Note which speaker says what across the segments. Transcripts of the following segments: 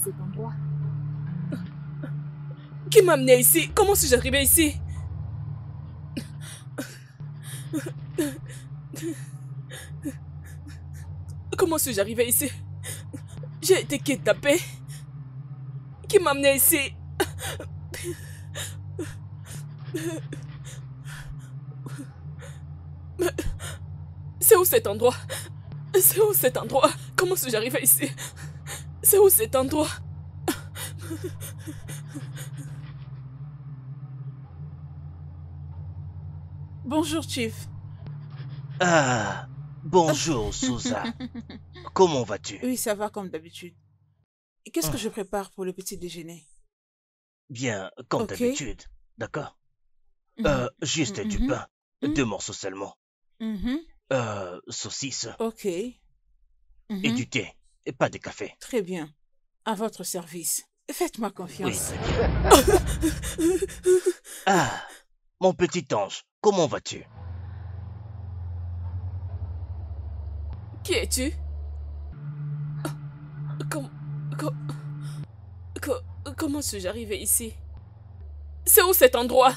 Speaker 1: cet endroit?
Speaker 2: Qui m'a amené ici? Comment suis-je arrivé ici? Comment suis-je arrivé ici? J'ai été kidnappée. Qui m'a amené ici? C'est où cet endroit? C'est où cet endroit? Comment suis-je arrivé ici? C'est où cet endroit?
Speaker 1: Bonjour, Chief.
Speaker 3: Ah, bonjour, Souza. Comment vas-tu?
Speaker 1: Oui, ça va comme d'habitude. Qu'est-ce que je prépare pour le petit déjeuner?
Speaker 3: Bien, comme
Speaker 1: Ok.
Speaker 3: d'habitude. D'accord? Juste du pain. 2 morceaux seulement. Saucisse.
Speaker 1: Ok.
Speaker 3: Et du thé. Et pas de café.
Speaker 1: Très bien. À votre service. Faites-moi
Speaker 3: Oui,
Speaker 1: confiance.
Speaker 3: très bien. Ah, mon petit ange, comment vas-tu?
Speaker 2: Qui es-tu? Comment suis-je arrivé ici? C'est où cet endroit?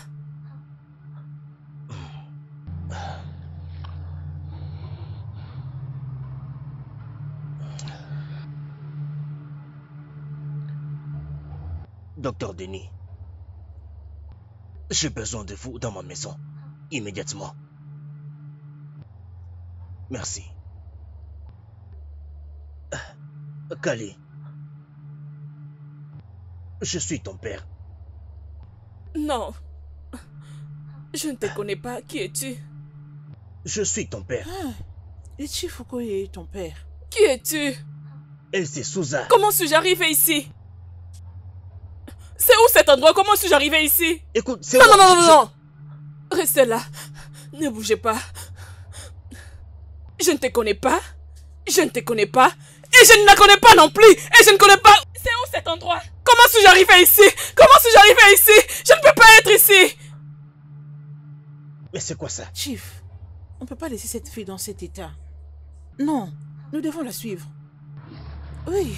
Speaker 3: Docteur Denis, j'ai besoin de vous dans ma maison. Immédiatement. Merci. Kali, je suis ton père.
Speaker 2: Non. Je ne te connais pas. Qui es-tu?
Speaker 3: Je suis ton père.
Speaker 1: Ah, et Chief Okoye est ton père.
Speaker 2: Qui es-tu?
Speaker 3: Elle, c'est Souza.
Speaker 2: Comment suis-je arrivé ici? C'est où cet endroit? Comment suis-je arrivé ici?
Speaker 3: Écoute, c'est
Speaker 2: Non,
Speaker 3: moi.
Speaker 2: non, non, non, non. Restez là. Ne bougez pas. Je ne te connais pas. Je ne te connais pas. Et je ne la connais pas non plus. Et je ne connais pas. C'est où cet endroit? Comment suis-je arrivé ici? Comment suis-je arrivé ici? Je ne peux pas être ici.
Speaker 3: Mais c'est quoi ça?
Speaker 1: Chief, on ne peut pas laisser cette fille dans cet état. Non, nous devons la suivre. Oui.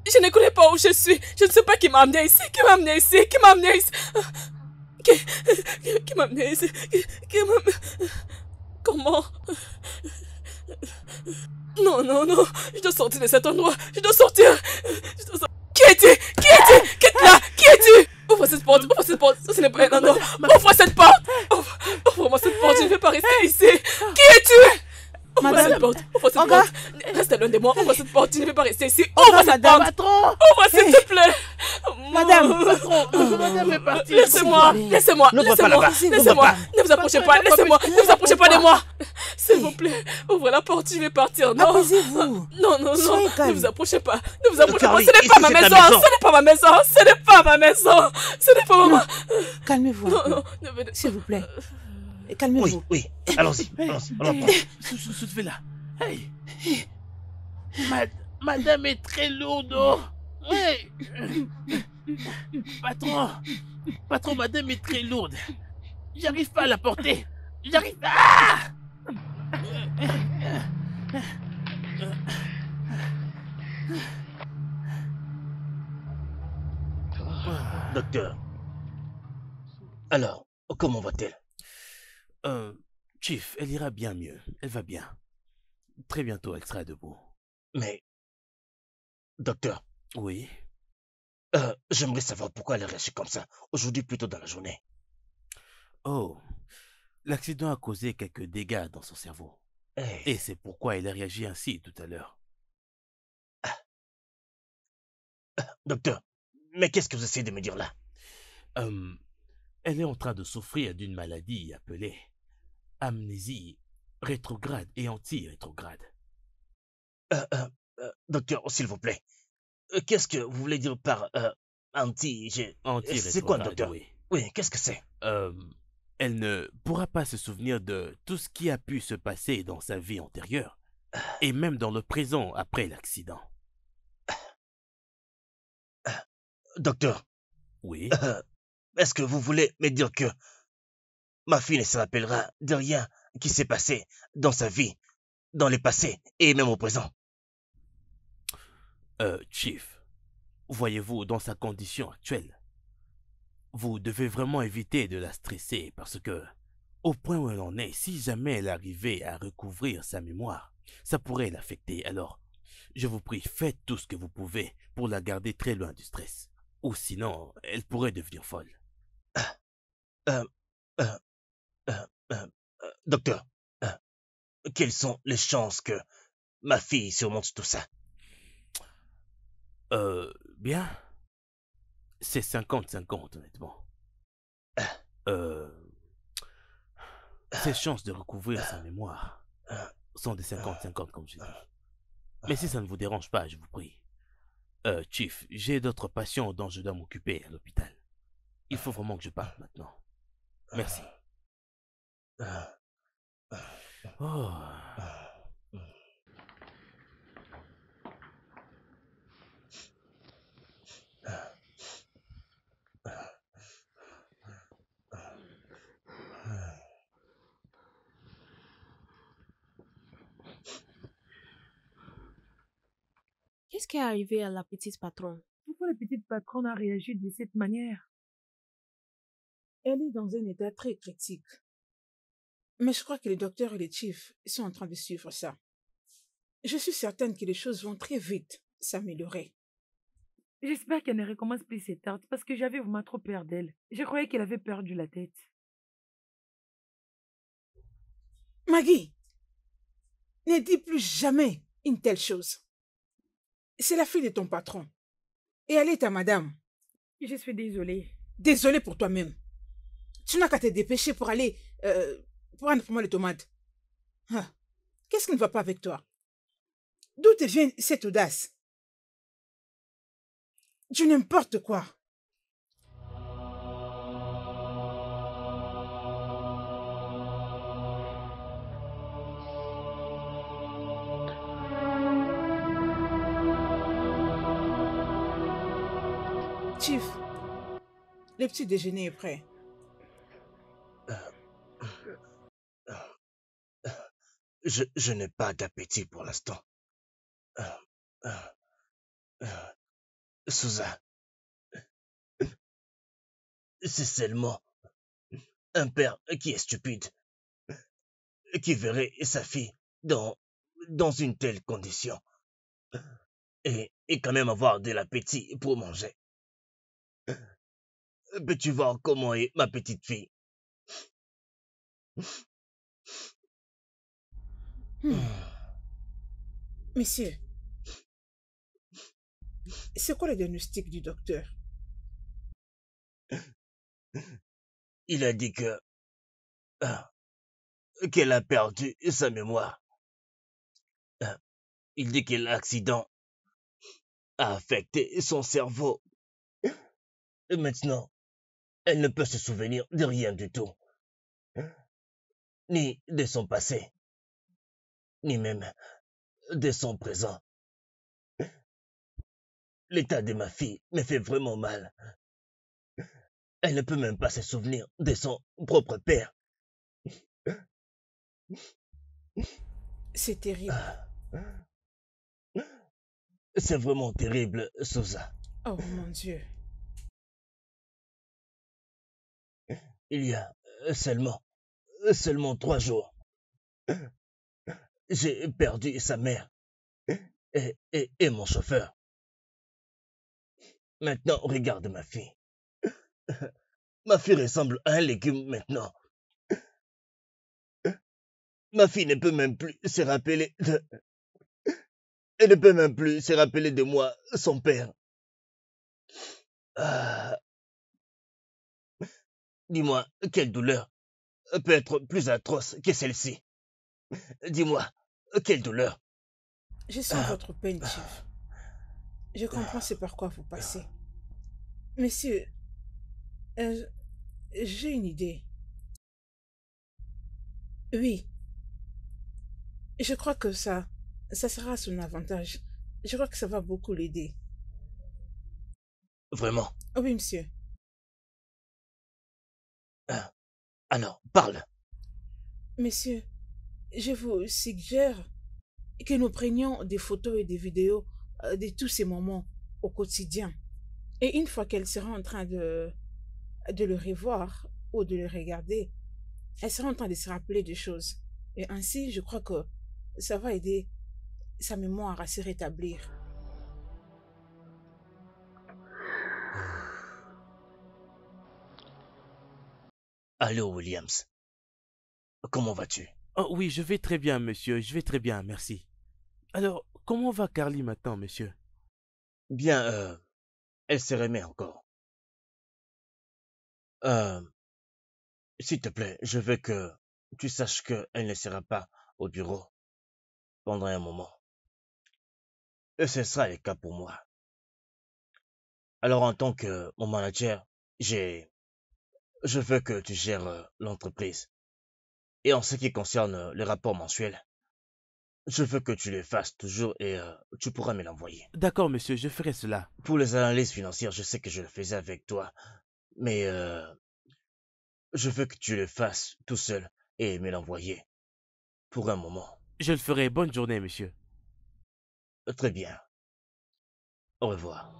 Speaker 2: Je ne connais pas où je suis. Je ne sais pas qui m'a amené ici. Qui m'a amené ici? Qui m'a amené ici? Qui m'a amené ici? Qui m'a... Comment? Non, non, non. Je dois sortir de cet endroit. Je dois sortir. Qui es-tu? Qui es-tu? Quitte-la. Qui es-tu? Ouvre cette porte. Ouvre cette porte. Ce n'est pas un endroit. Ouvre cette porte. Ouvre-moi cette porte. Je ne vais pas rester ici. Qui es-tu? Ouvre cette porte. Ouvre cette porte. Reste loin de moi. Ouvre cette porte. Je ne vais pas rester ici. Ouvre cette porte.
Speaker 4: Patron!
Speaker 2: Ouvre s'il te plaît.
Speaker 4: Madame, patron, madame est partie.
Speaker 2: Laissez-moi. Laissez-moi.
Speaker 3: Ne va pas
Speaker 2: Laissez-moi.
Speaker 3: là-bas.
Speaker 2: Laissez-moi. Ne vous approchez pas. Laissez-moi. Ne vous approchez pas de moi. S'il vous plaît. Ouvrez la porte. Je vais partir. Non.
Speaker 1: Apaisez-vous.
Speaker 2: Non, non, non.
Speaker 1: Soyez
Speaker 2: Ne
Speaker 1: calme.
Speaker 2: vous approchez pas. Ne vous approchez pas.
Speaker 3: Carly,
Speaker 2: Ce n'est pas
Speaker 3: ici,
Speaker 2: ma
Speaker 3: c'est ta
Speaker 2: maison.
Speaker 3: maison.
Speaker 2: Ce n'est pas ma maison. Ce n'est pas ma maison. Ce n'est pas ma...
Speaker 1: Calmez-vous un
Speaker 2: Non,
Speaker 1: peu.
Speaker 2: non. Ne venez
Speaker 1: S'il vous plaît.
Speaker 3: Oui,
Speaker 1: Calmez-vous.
Speaker 3: oui. Allons-y. Allons-y.
Speaker 4: Soulevez là. Hey. Madame est très lourde. Oh. Hey. Patron, madame est très lourde. J'arrive pas à la porter. J'arrive pas. Ah.
Speaker 3: Docteur. Alors, comment va-t-elle?
Speaker 4: Chief, elle ira bien mieux. Elle va bien. Très bientôt, elle sera debout.
Speaker 3: Mais, docteur,
Speaker 4: Oui.
Speaker 3: j'aimerais savoir pourquoi elle a réagi comme ça, aujourd'hui plutôt dans la journée.
Speaker 4: Oh, l'accident a causé quelques dégâts dans son cerveau.
Speaker 3: Hey.
Speaker 4: Et c'est pourquoi elle a réagi ainsi tout à l'heure.
Speaker 3: Docteur, mais qu'est-ce que vous essayez de me dire là?
Speaker 4: Elle est en train de souffrir d'une maladie appelée amnésie rétrograde et anti-rétrograde.
Speaker 3: Docteur, s'il vous plaît, qu'est-ce que vous voulez dire par
Speaker 4: Anti-rétrograde,
Speaker 3: c'est quoi, docteur?
Speaker 4: oui.
Speaker 3: Oui, qu'est-ce que c'est?
Speaker 4: Elle ne pourra pas se souvenir de tout ce qui a pu se passer dans sa vie antérieure, et même dans le présent après l'accident.
Speaker 3: Docteur,
Speaker 4: Oui.
Speaker 3: est-ce que vous voulez me dire que ma fille ne se rappellera de rien qui s'est passé dans sa vie, dans le passé et même au présent.
Speaker 4: Chief, voyez-vous, dans sa condition actuelle, vous devez vraiment éviter de la stresser parce que, au point où elle en est, si jamais elle arrivait à recouvrir sa mémoire, ça pourrait l'affecter. Alors, je vous prie, faites tout ce que vous pouvez pour la garder très loin du stress. Ou sinon, elle pourrait devenir folle.
Speaker 3: Euh, euh, Docteur, quelles sont les chances que ma fille surmonte tout ça?
Speaker 4: Bien. C'est 50-50, honnêtement. Ses chances de recouvrir sa mémoire sont des 50-50, comme je dis. Mais si ça ne vous dérange pas, je vous prie. Chief, j'ai d'autres patients dont je dois m'occuper à l'hôpital. Il faut vraiment que je parte maintenant. Merci. Oh.
Speaker 2: Qu'est-ce qui est arrivé à la petite patronne?
Speaker 5: Pourquoi la petite patronne a réagi de cette manière?
Speaker 1: Elle est dans un état très critique. Mais je crois que les docteurs et les chiefs sont en train de suivre ça. Je suis certaine que les choses vont très vite s'améliorer.
Speaker 5: J'espère qu'elle ne recommence plus cette actes parce que j'avais vraiment trop peur d'elle. Je croyais qu'elle avait perdu la tête.
Speaker 1: Maggie, ne dis plus jamais une telle chose. C'est la fille de ton patron. Et elle est ta madame.
Speaker 5: Je suis désolée.
Speaker 1: Désolée pour toi-même. Tu n'as qu'à te dépêcher pour aller prendre pour moi les tomates. Ah, qu'est-ce qui ne va pas avec toi? D'où te vient cette audace? Du n'importe quoi. Chief, le petit déjeuner est prêt.
Speaker 3: Je n'ai pas d'appétit pour l'instant. Susan, c'est seulement un père qui est stupide, qui verrait sa fille dans une telle condition, et quand même avoir de l'appétit pour manger. Peux-tu voir comment est ma petite fille?
Speaker 1: Monsieur, c'est quoi le diagnostic du docteur?
Speaker 3: Il a dit que qu'elle a perdu sa mémoire. Il dit que l'accident a affecté son cerveau. Et maintenant, elle ne peut se souvenir de rien du tout. Ni de son passé, ni même de son présent. L'état de ma fille me fait vraiment mal. Elle ne peut même pas se souvenir de son propre père.
Speaker 1: C'est terrible.
Speaker 3: C'est vraiment terrible, Susan.
Speaker 1: Oh mon Dieu.
Speaker 3: Il y a seulement 3 jours, j'ai perdu sa mère et mon chauffeur. Maintenant, regarde ma fille. Ma fille ressemble à un légume maintenant. Ma fille ne peut même plus se rappeler de... Elle ne peut même plus se rappeler de moi, son père. Dis-moi, quelle douleur peut être plus atroce que celle-ci? Dis-moi, quelle douleur?
Speaker 1: Je sens votre peine, chef. Je comprends c'est par quoi vous passez. Monsieur, j'ai une idée. Oui. Je crois que ça sera à son avantage. Je crois que ça va beaucoup l'aider.
Speaker 3: Vraiment?
Speaker 1: Oui, monsieur.
Speaker 3: Alors, parle.
Speaker 1: Messieurs, je vous suggère que nous prenions des photos et des vidéos de tous ces moments au quotidien. Et une fois qu'elle sera en train de le revoir ou de le regarder, elle sera en train de se rappeler des choses. Et ainsi, je crois que ça va aider sa mémoire à se rétablir.
Speaker 3: Allô, Williams. Comment vas-tu?
Speaker 4: Oh oui, je vais très bien, monsieur, je vais très bien, merci. Alors, comment va Carly maintenant, monsieur?
Speaker 3: Bien, elle se remet encore. Euh, S'il te plaît, je veux que tu saches qu'elle ne sera pas au bureau pendant un moment. Et ce sera le cas pour moi. Alors, en tant que mon manager, je veux que tu gères l'entreprise. Et en ce qui concerne le rapport mensuel, je veux que tu le fasses toujours et tu pourras me l'envoyer.
Speaker 4: D'accord, monsieur, je ferai cela.
Speaker 3: Pour les analyses financières, je sais que je le faisais avec toi, mais je veux que tu le fasses tout seul et me l'envoyer pour un moment.
Speaker 4: Je le ferai. Bonne journée, monsieur.
Speaker 3: Très bien. Au revoir.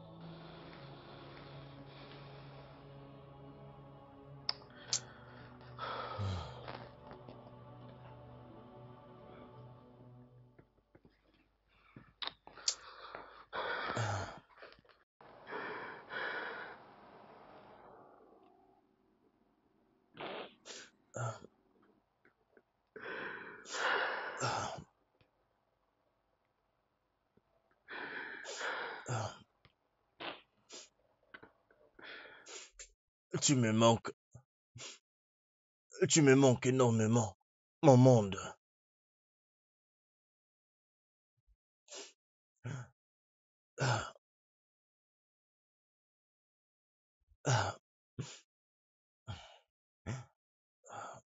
Speaker 3: Tu me manques. Tu me manques énormément. Mon monde. Ah, ah, ah,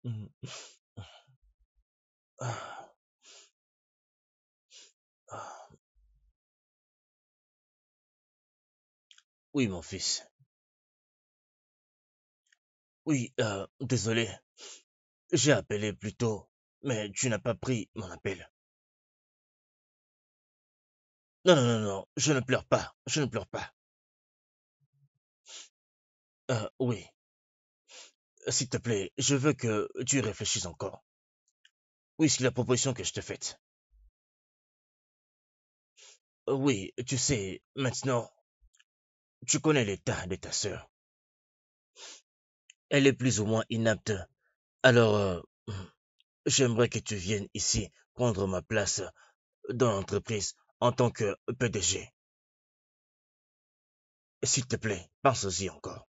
Speaker 3: mm, ah, ah. Oui, mon fils. Oui, désolé. J'ai appelé plus tôt, mais tu n'as pas pris mon appel. Non, non, non, non, je ne pleure pas. Je ne pleure pas. Oui. S'il te plaît, je veux que tu y réfléchisses encore. Oui, c'est la proposition que je te faite. Oui, tu sais, maintenant, tu connais l'état de ta sœur. Elle est plus ou moins inapte. Alors, j'aimerais que tu viennes ici prendre ma place dans l'entreprise en tant que PDG. S'il te plaît, pense-y encore.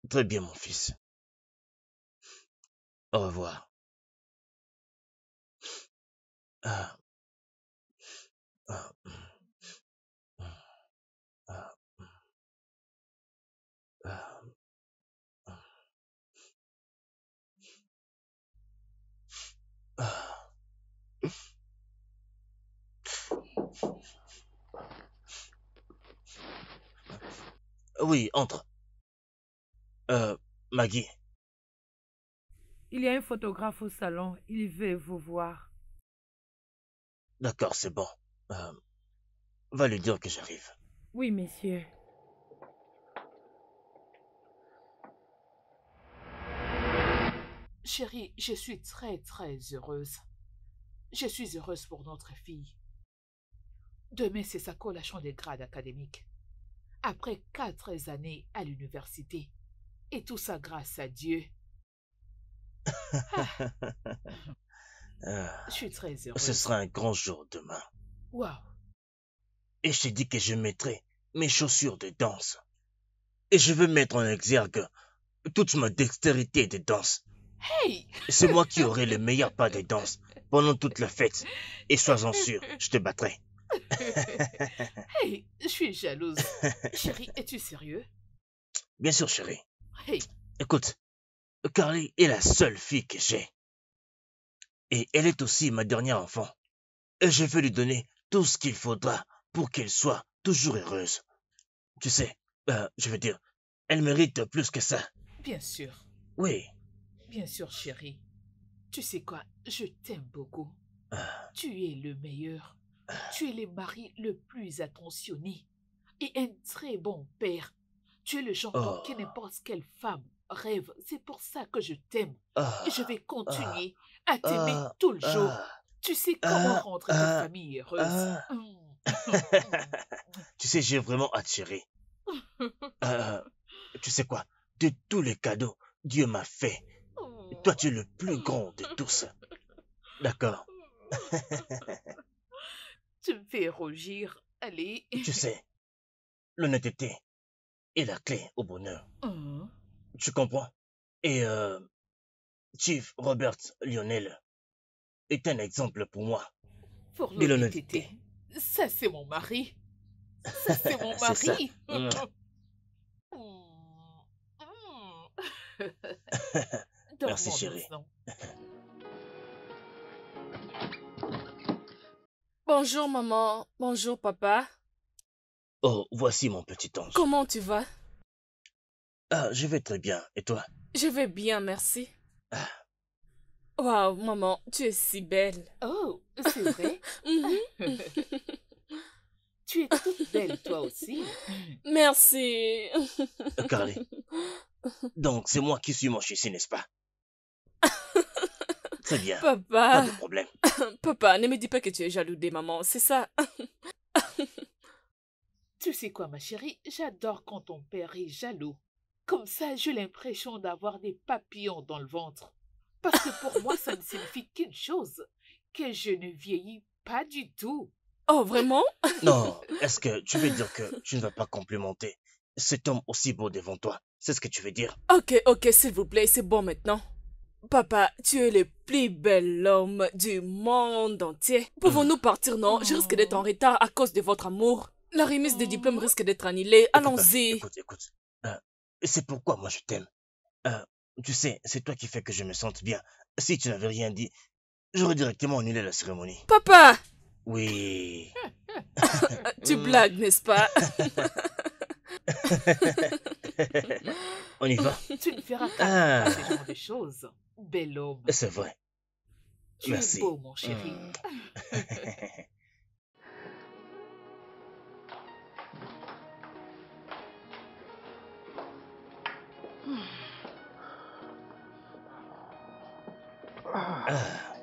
Speaker 3: Très bien, mon fils. Au revoir. Ah, ah, ah, ah, ah. Oui, entre. Maggie.
Speaker 5: Il y a un photographe au salon. Il veut vous voir.
Speaker 3: D'accord, c'est bon. Euh, Va lui dire que j'arrive.
Speaker 5: Oui, messieurs.
Speaker 2: Chérie, je suis très heureuse. Je suis heureuse pour notre fille. Demain, c'est sa collation des grades académiques. Après 4 années à l'université. Et tout ça grâce à Dieu. Ah, je suis très
Speaker 3: Ce
Speaker 2: heureuse.
Speaker 3: sera un grand jour demain.
Speaker 2: Waouh.
Speaker 3: Et je t'ai dit que je mettrai mes chaussures de danse. Et je veux mettre en exergue toute ma dextérité de danse.
Speaker 2: Hey!
Speaker 3: C'est moi qui aurai le meilleur pas de danse pendant toute la fête. Et sois-en sûr, je te battrai.
Speaker 2: Hey, je suis jalouse. Chérie, es-tu sérieux?
Speaker 3: Bien sûr, chérie.
Speaker 2: Hey,
Speaker 3: Écoute, Carly est la seule fille que j'ai. Et elle est aussi ma dernière enfant. Et je veux lui donner tout ce qu'il faudra pour qu'elle soit toujours heureuse. Tu sais, Je veux dire, elle mérite plus que ça.
Speaker 6: Bien sûr,
Speaker 3: Oui.
Speaker 6: chérie. Tu sais quoi, je t'aime beaucoup.
Speaker 3: Ah,
Speaker 6: Tu es le meilleur. Tu es le mari le plus attentionné et un très bon père. Tu es le genre d'homme que
Speaker 3: oh,
Speaker 6: n'importe quelle femme rêve. C'est pour ça que je t'aime. Et je
Speaker 3: ah,
Speaker 6: vais
Speaker 3: ah,
Speaker 6: continuer à t'aimer
Speaker 3: ah,
Speaker 6: tout le jour.
Speaker 3: ah,
Speaker 6: Tu sais comment
Speaker 3: ah,
Speaker 6: rendre ta
Speaker 3: ah,
Speaker 6: famille heureuse.
Speaker 3: ah. Tu sais, j'ai vraiment hâte, chérie. Euh, Tu sais quoi? De tous les cadeaux Dieu m'a fait, toi tu es le plus grand de tous. D'accord?
Speaker 6: Tu me fais rougir. Allez.
Speaker 3: Tu sais, l'honnêteté est la clé au bonheur.
Speaker 6: Hein?
Speaker 3: Tu comprends? Et Chief Robert Lionel est un exemple pour moi
Speaker 6: Pour
Speaker 3: de l'honnêteté.
Speaker 6: l'honnêteté. Ça, c'est mon mari. Ça, c'est mon
Speaker 3: C'est ça.
Speaker 6: mari.
Speaker 3: Merci,
Speaker 6: Dormons
Speaker 3: chérie.
Speaker 6: maintenant.
Speaker 2: Bonjour maman, bonjour papa.
Speaker 3: Oh, voici mon petit ange.
Speaker 2: Comment tu vas?
Speaker 3: Ah, je vais très bien. Et toi?
Speaker 2: Je vais bien, merci.
Speaker 3: Ah,
Speaker 2: Waouh, maman, tu es si belle.
Speaker 6: Oh, c'est vrai?
Speaker 2: Mhm.
Speaker 6: Tu es toute belle, toi aussi.
Speaker 2: Merci.
Speaker 3: Carly. Donc, c'est moi qui suis moche ici, n'est-ce pas? Très bien. Pas
Speaker 2: Papa,
Speaker 3: de problème.
Speaker 2: papa, ne me dis pas que tu es jaloux des mamans, c'est ça.
Speaker 6: Tu sais quoi, ma chérie? J'adore quand ton père est jaloux. Comme ça, j'ai l'impression d'avoir des papillons dans le ventre. Parce que pour moi, ça ne signifie qu'une chose, que je ne vieillis pas du tout.
Speaker 2: Oh, vraiment?
Speaker 3: Non, est-ce que tu veux dire que tu ne vas pas complimenter cet homme aussi beau devant toi? C'est ce que tu veux dire?
Speaker 2: Ok, s'il vous plaît, c'est bon maintenant. Papa, tu es le plus bel homme du monde entier. Pouvons-nous partir, non? Je risque d'être en retard à cause de votre amour. La remise des diplômes risque d'être annulée.
Speaker 3: Écoute, ma fille,
Speaker 2: Allons-y.
Speaker 3: écoute. C'est pourquoi moi je t'aime. Tu sais, c'est toi qui fais que je me sente bien. Si tu n'avais rien dit, j'aurais directement annulé la cérémonie.
Speaker 2: Papa,
Speaker 3: Oui.
Speaker 2: tu blagues, n'est-ce pas?
Speaker 3: On y va?
Speaker 6: Tu ne feras qu'à
Speaker 3: Ah,
Speaker 6: ce genre de choses. Bel homme.
Speaker 3: c'est vrai.
Speaker 6: Tu
Speaker 3: Merci.
Speaker 6: es beau, mon chéri.
Speaker 3: Ah,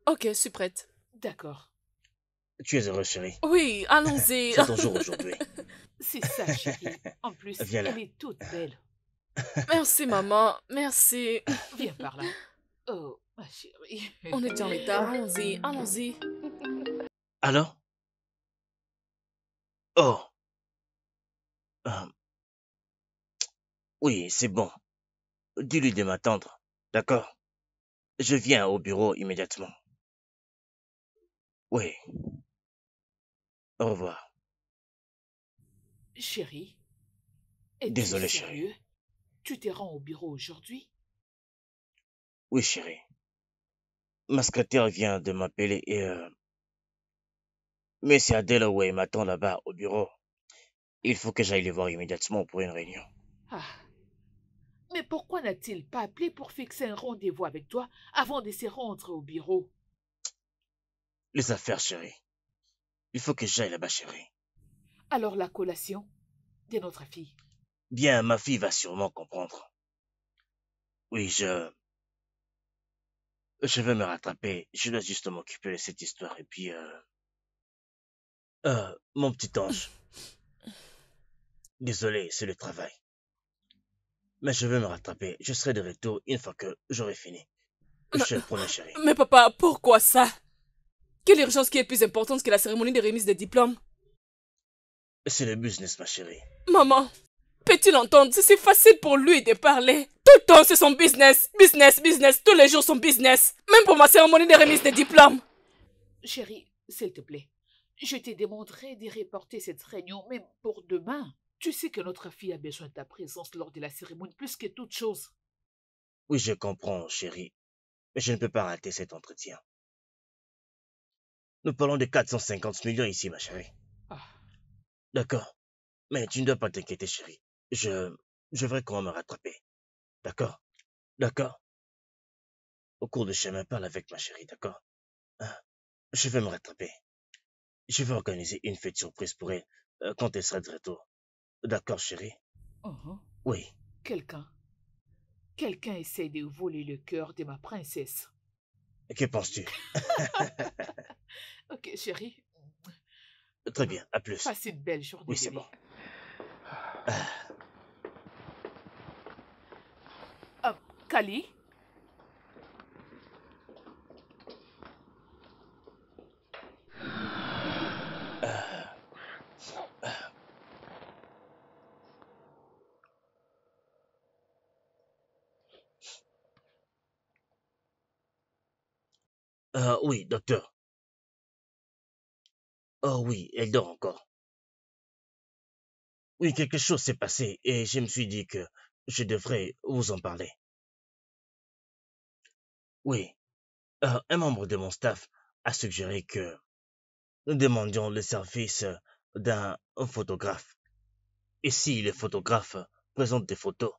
Speaker 2: Ok, je suis prête.
Speaker 6: D'accord.
Speaker 3: tu es heureux, chérie.
Speaker 2: Oui, allons-y.
Speaker 3: C'est ton jour aujourd'hui.
Speaker 6: C'est ça, chérie. En plus,
Speaker 3: Viens là.
Speaker 6: elle est toute belle.
Speaker 2: Merci, maman. Merci.
Speaker 6: Viens par là. Oh, ma chérie.
Speaker 2: On est en retard. Allons-y, allons-y.
Speaker 3: Alors? Oh. euh, oui, c'est bon. Dis-lui de m'attendre. D'accord? Je viens au bureau immédiatement. Oui. Au revoir.
Speaker 6: Chérie, es-tu
Speaker 3: Désolé, chérie.
Speaker 6: sérieux? Tu te rends au bureau aujourd'hui?
Speaker 3: Oui, chérie. Ma secrétaire vient de m'appeler et mais c'est à Delaware m'attend là-bas au bureau. Il faut que j'aille les voir immédiatement pour une réunion.
Speaker 6: Ah, mais pourquoi n'a-t-il pas appelé pour fixer un rendez-vous avec toi avant de se rendre au bureau?
Speaker 3: Les affaires, chérie. Il faut que j'aille là-bas, chérie.
Speaker 6: Alors la collation de notre fille.
Speaker 3: Bien, ma fille va sûrement comprendre. Oui, je vais me rattraper. Je dois juste m'occuper de cette histoire. Et puis, mon petit ange. Désolé, c'est le travail. Mais je vais me rattraper. Je serai de retour une fois que j'aurai fini. Je te le promets, chérie.
Speaker 2: Mais papa, pourquoi ça? Quelle urgence qui est plus importante que la cérémonie de remise des diplômes?
Speaker 3: C'est le business, ma chérie.
Speaker 2: Maman, peux-tu l'entendre? C'est facile pour lui de parler. Tout le temps, c'est son business. Business. Tous les jours, son business. Même pour ma cérémonie de remise des diplômes.
Speaker 6: Chérie, s'il te plaît, je te demanderai de reporter cette réunion même pour demain. Tu sais que notre fille a besoin de ta présence lors de la cérémonie plus que toute chose.
Speaker 3: Oui, je comprends, chérie. Mais je ne peux pas rater cet entretien. Nous parlons de 450 millions ici, ma chérie.
Speaker 6: Ah,
Speaker 3: D'accord. Mais tu ne dois pas t'inquiéter, chérie. Je vais comment me rattraper. D'accord? D'accord? Au cours du chemin, parle avec ma chérie, d'accord? Hein? Je vais me rattraper. Je vais organiser une fête surprise pour elle quand elle sera de retour. D'accord, chérie?
Speaker 6: uhum.
Speaker 3: Oui.
Speaker 6: Quelqu'un. Quelqu'un essaie de voler le cœur de ma princesse.
Speaker 3: Que penses-tu?
Speaker 6: Ok, chérie.
Speaker 3: Très bien, à plus.
Speaker 6: Passe une belle journée,
Speaker 3: Oui, c'est
Speaker 6: bébé.
Speaker 3: bon. Ah,
Speaker 6: Kali?
Speaker 3: ah, ah. Oui, docteur. Oh oui, elle dort encore. Oui, quelque chose s'est passé et je me suis dit que je devrais vous en parler. Oui, un membre de mon staff a suggéré que nous demandions le service d'un photographe. Et si le photographe présente des photos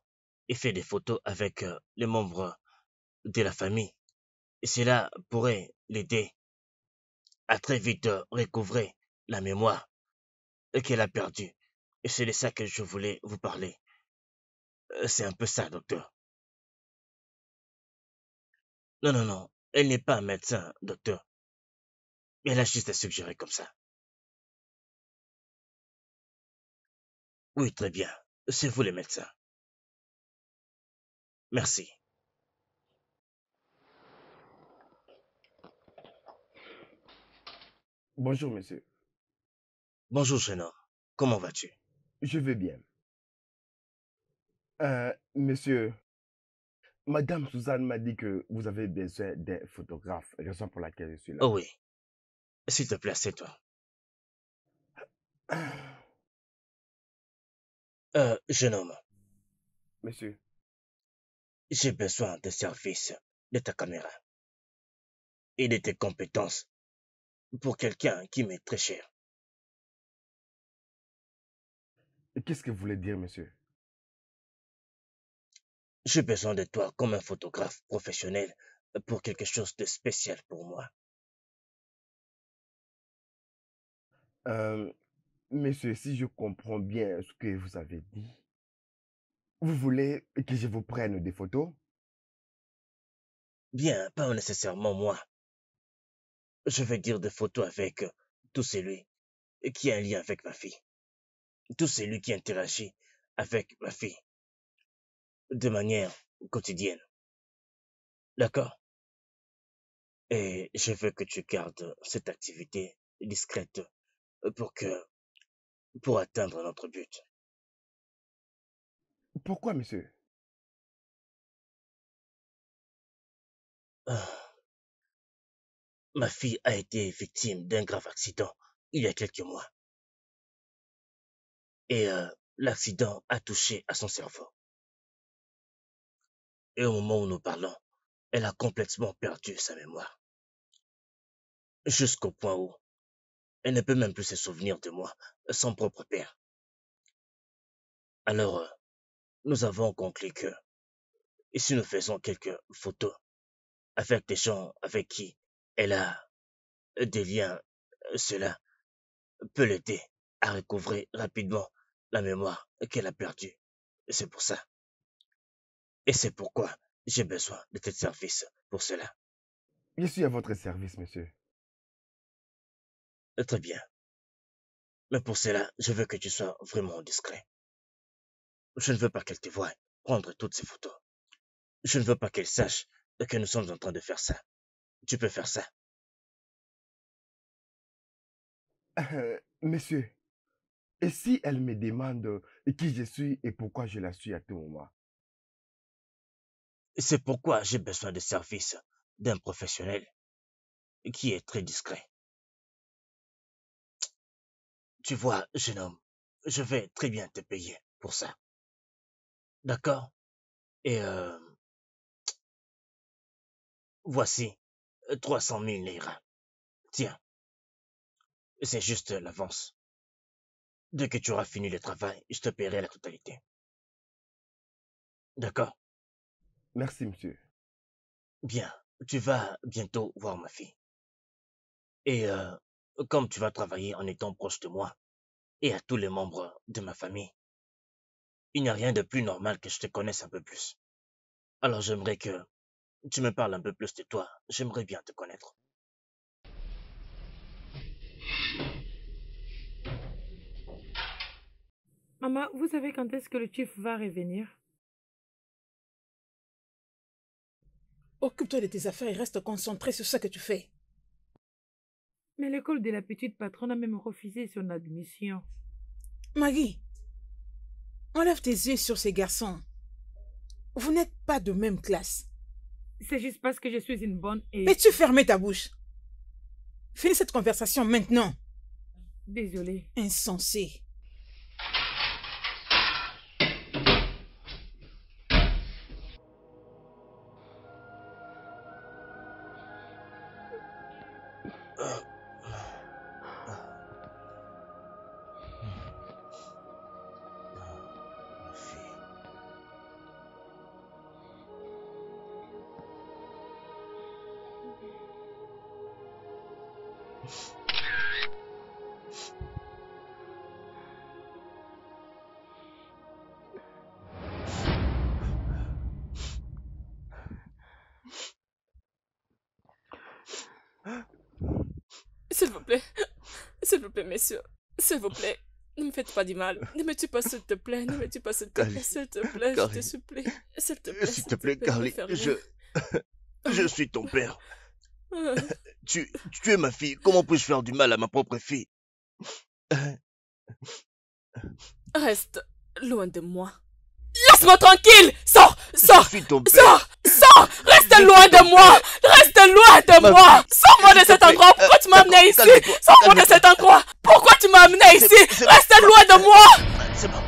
Speaker 3: et fait des photos avec les membres de la famille, et cela pourrait l'aider à très vite recouvrer la mémoire qu'elle a perdue. Et c'est de ça que je voulais vous parler. C'est un peu ça, docteur. Non, non, non, elle n'est pas un médecin, docteur. Elle a juste à suggérer comme ça. Oui, très bien. C'est vous les médecins. Merci.
Speaker 7: Bonjour, monsieur.
Speaker 3: Bonjour, jeune homme. Comment vas-tu?
Speaker 7: Je vais bien. Monsieur, Madame Suzanne m'a dit que vous avez besoin d'un photographe, raison pour laquelle je suis là.
Speaker 3: Oh oui. S'il te plaît, c'est toi. Jeune homme,
Speaker 7: Monsieur,
Speaker 3: j'ai besoin des services de ta caméra et de tes compétences pour quelqu'un qui m'est très cher.
Speaker 7: qu'est-ce que vous voulez dire, monsieur?
Speaker 3: J'ai besoin de toi comme un photographe professionnel pour quelque chose de spécial pour moi.
Speaker 7: Euh, Monsieur, si je comprends bien ce que vous avez dit, vous voulez que je vous prenne des photos?
Speaker 3: Bien, pas nécessairement moi. Je veux dire des photos avec tout celui qui a un lien avec ma fille. Tout celui qui interagit avec ma fille de manière quotidienne. D'accord? Et je veux que tu gardes cette activité discrète pour que, pour atteindre notre but.
Speaker 7: Pourquoi, monsieur?
Speaker 3: Ah, ma fille a été victime d'un grave accident il y a quelques mois. Et l'accident a touché à son cerveau. Et au moment où nous parlons, elle a complètement perdu sa mémoire. Jusqu'au point où elle ne peut même plus se souvenir de moi, son propre père. Alors, nous avons conclu que, et si nous faisons quelques photos avec des gens avec qui elle a des liens, cela peut l'aider à recouvrer rapidement la mémoire qu'elle a perdue. C'est pour ça. Et c'est pourquoi j'ai besoin de tes services pour cela.
Speaker 7: Je suis à votre service, monsieur.
Speaker 3: Très bien. Mais pour cela, je veux que tu sois vraiment discret. Je ne veux pas qu'elle te voie prendre toutes ces photos. Je ne veux pas qu'elle sache que nous sommes en train de faire ça. Tu peux faire ça.
Speaker 7: Monsieur, et si elle me demande qui je suis et pourquoi je la suis à tout moment?
Speaker 3: C'est pourquoi j'ai besoin des services d'un professionnel qui est très discret. Tu vois, jeune homme, je vais très bien te payer pour ça. D'accord? Et voici 300 000 lira. Tiens, c'est juste l'avance. Dès que tu auras fini le travail, je te paierai la totalité. D'accord?
Speaker 7: Merci, monsieur.
Speaker 3: Bien, tu vas bientôt voir ma fille. Et comme tu vas travailler en étant proche de moi et à tous les membres de ma famille, il n'y a rien de plus normal que je te connaisse un peu plus. Alors j'aimerais que tu me parles un peu plus de toi. J'aimerais bien te connaître.
Speaker 5: Maman, vous savez quand est-ce que le chief va revenir?
Speaker 1: Occupe-toi de tes affaires et reste concentré sur ce que tu fais.
Speaker 5: Mais l'école de la petite patronne a même refusé son admission.
Speaker 1: Maggie, enlève tes yeux sur ces garçons. Vous n'êtes pas de même classe.
Speaker 5: C'est juste parce que je suis une bonne et...
Speaker 1: Peux-tu fermer ta bouche? Finis cette conversation maintenant.
Speaker 5: Désolée.
Speaker 1: Insensé.
Speaker 3: Ma fille.
Speaker 2: S'il vous plaît, messieurs, s'il vous plaît, ne me faites pas du mal. Ne me tue pas, s'il te plaît, ne me tue pas, s'il te plaît, s'il te plaît, je te supplie. S'il te plaît,
Speaker 3: S'il te plaît, Carly, je suis ton père. Tu es ma fille. Comment puis-je faire du mal à ma propre fille?
Speaker 2: Reste loin de moi. Laisse-moi tranquille! Sors!
Speaker 3: Je suis ton père.
Speaker 2: Sors! Reste loin de moi! Reste loin de moi! Sors-moi de cet endroit! Pourquoi tu m'as amené ici? Sors-moi de cet endroit! Pourquoi tu m'as amené ici? Reste loin de moi!
Speaker 3: C'est bon.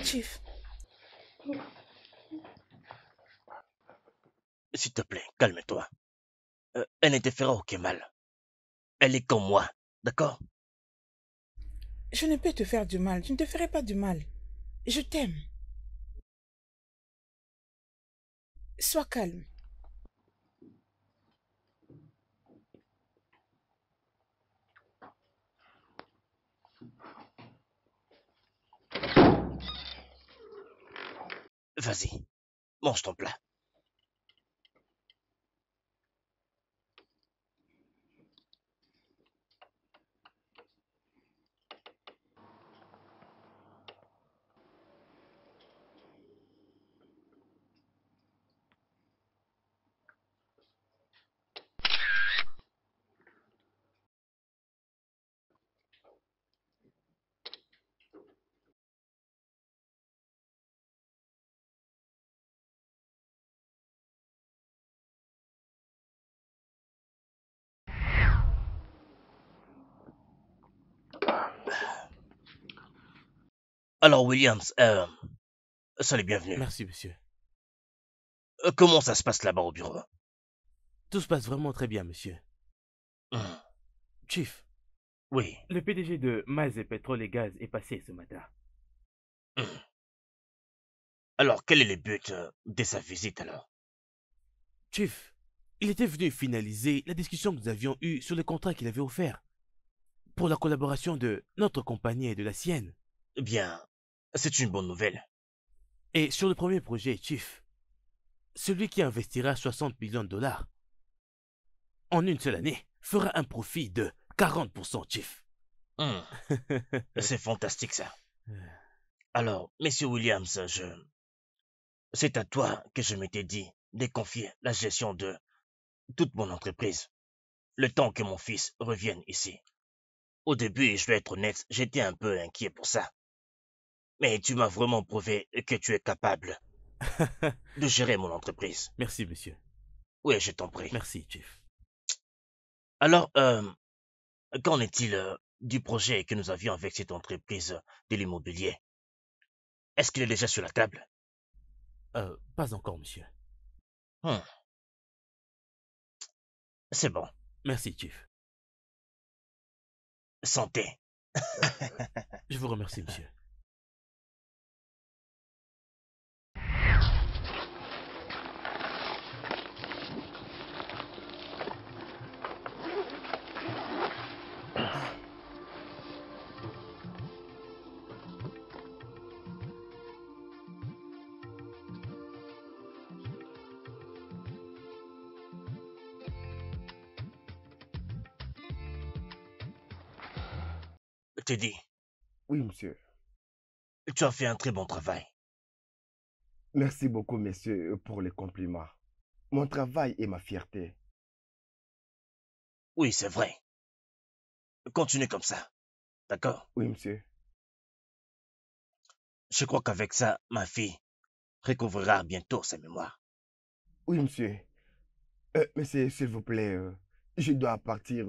Speaker 1: Chief,
Speaker 3: S'il te plaît, calme-toi. Elle ne te fera aucun mal. Elle est comme moi, d'accord?
Speaker 1: je ne peux te faire du mal. Je ne te ferai pas du mal. Je t'aime. Sois calme.
Speaker 3: Vas-y, mange ton plat. Alors, Williams, sois le bienvenu.
Speaker 4: Merci, monsieur.
Speaker 3: Comment ça se passe là-bas au bureau?
Speaker 4: Tout se passe vraiment très bien, monsieur.
Speaker 3: Hmm,
Speaker 4: Chief,
Speaker 3: Oui.
Speaker 4: le PDG de Maz et Pétrole et Gaz est passé ce matin.
Speaker 3: hmm. Alors, quel est le but de sa visite alors?
Speaker 4: Chief, il était venu finaliser la discussion que nous avions eue sur le contrat qu'il avait offert pour la collaboration de notre compagnie et de la sienne.
Speaker 3: Eh bien, c'est une bonne nouvelle.
Speaker 4: Et sur le premier projet, Chief, celui qui investira 60 millions de dollars en une seule année fera un profit de 40%, Chief.
Speaker 3: Hmm, C'est fantastique ça. Alors, Monsieur Williams, c'est à toi que je m'étais dit de confier la gestion de toute mon entreprise, le temps que mon fils revienne ici. Au début, je dois être honnête, j'étais un peu inquiet pour ça. Mais tu m'as vraiment prouvé que tu es capable de gérer mon entreprise.
Speaker 4: Merci, monsieur.
Speaker 3: Oui, je t'en prie.
Speaker 4: Merci, Chief.
Speaker 3: Alors, qu'en est-il du projet que nous avions avec cette entreprise de l'immobilier? Est-ce qu'il est déjà sur la table?
Speaker 4: Pas encore, monsieur.
Speaker 3: Hmm, C'est bon.
Speaker 4: Merci, Chief.
Speaker 3: Santé.
Speaker 4: Je vous remercie, monsieur.
Speaker 3: Teddy,
Speaker 7: Oui, monsieur.
Speaker 3: tu as fait un très bon travail.
Speaker 7: Merci beaucoup, messieurs, pour les compliments. Mon travail est ma fierté.
Speaker 3: Oui, c'est vrai. Continue comme ça. D'accord?
Speaker 7: Oui, monsieur.
Speaker 3: Je crois qu'avec ça, ma fille recouvrira bientôt sa mémoire.
Speaker 7: Oui, monsieur. Monsieur, s'il vous plaît, je dois partir.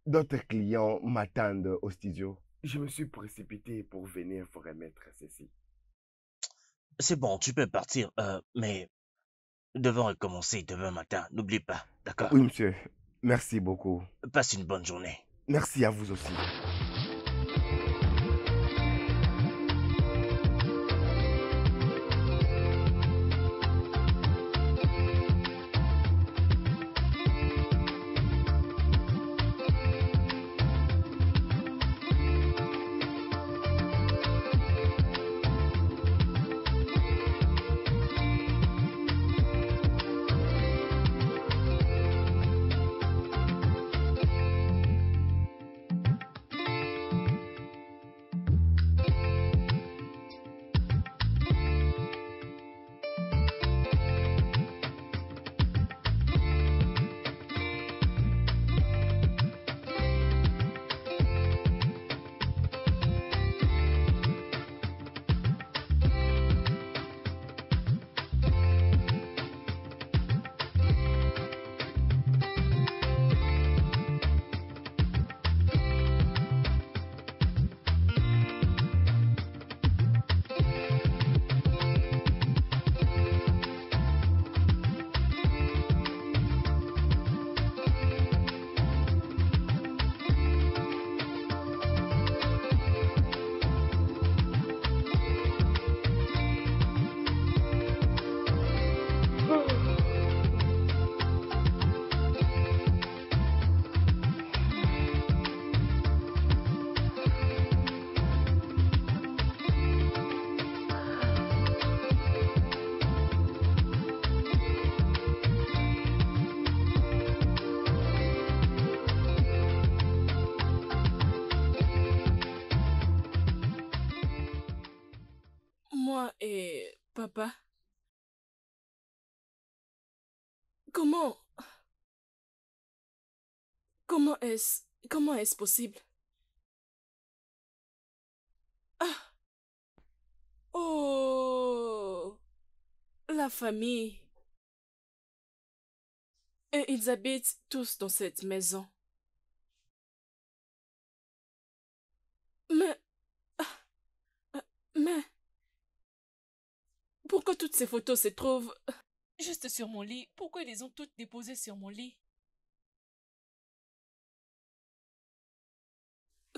Speaker 7: D'autres clients m'attendent au studio. Je me suis précipité pour venir vous remettre ceci.
Speaker 3: C'est bon, tu peux partir, mais nous devons recommencer demain matin. N'oublie pas, d'accord?
Speaker 7: Oui, monsieur. Merci beaucoup.
Speaker 3: Passe une bonne journée.
Speaker 7: Merci à vous aussi.
Speaker 2: Moi et papa, comment comment est-ce possible? Ah, oh, la famille. Et ils habitent tous dans cette maison. Mais, mais, pourquoi toutes ces photos se trouvent juste sur mon lit? Pourquoi ils les ont toutes déposées sur mon lit?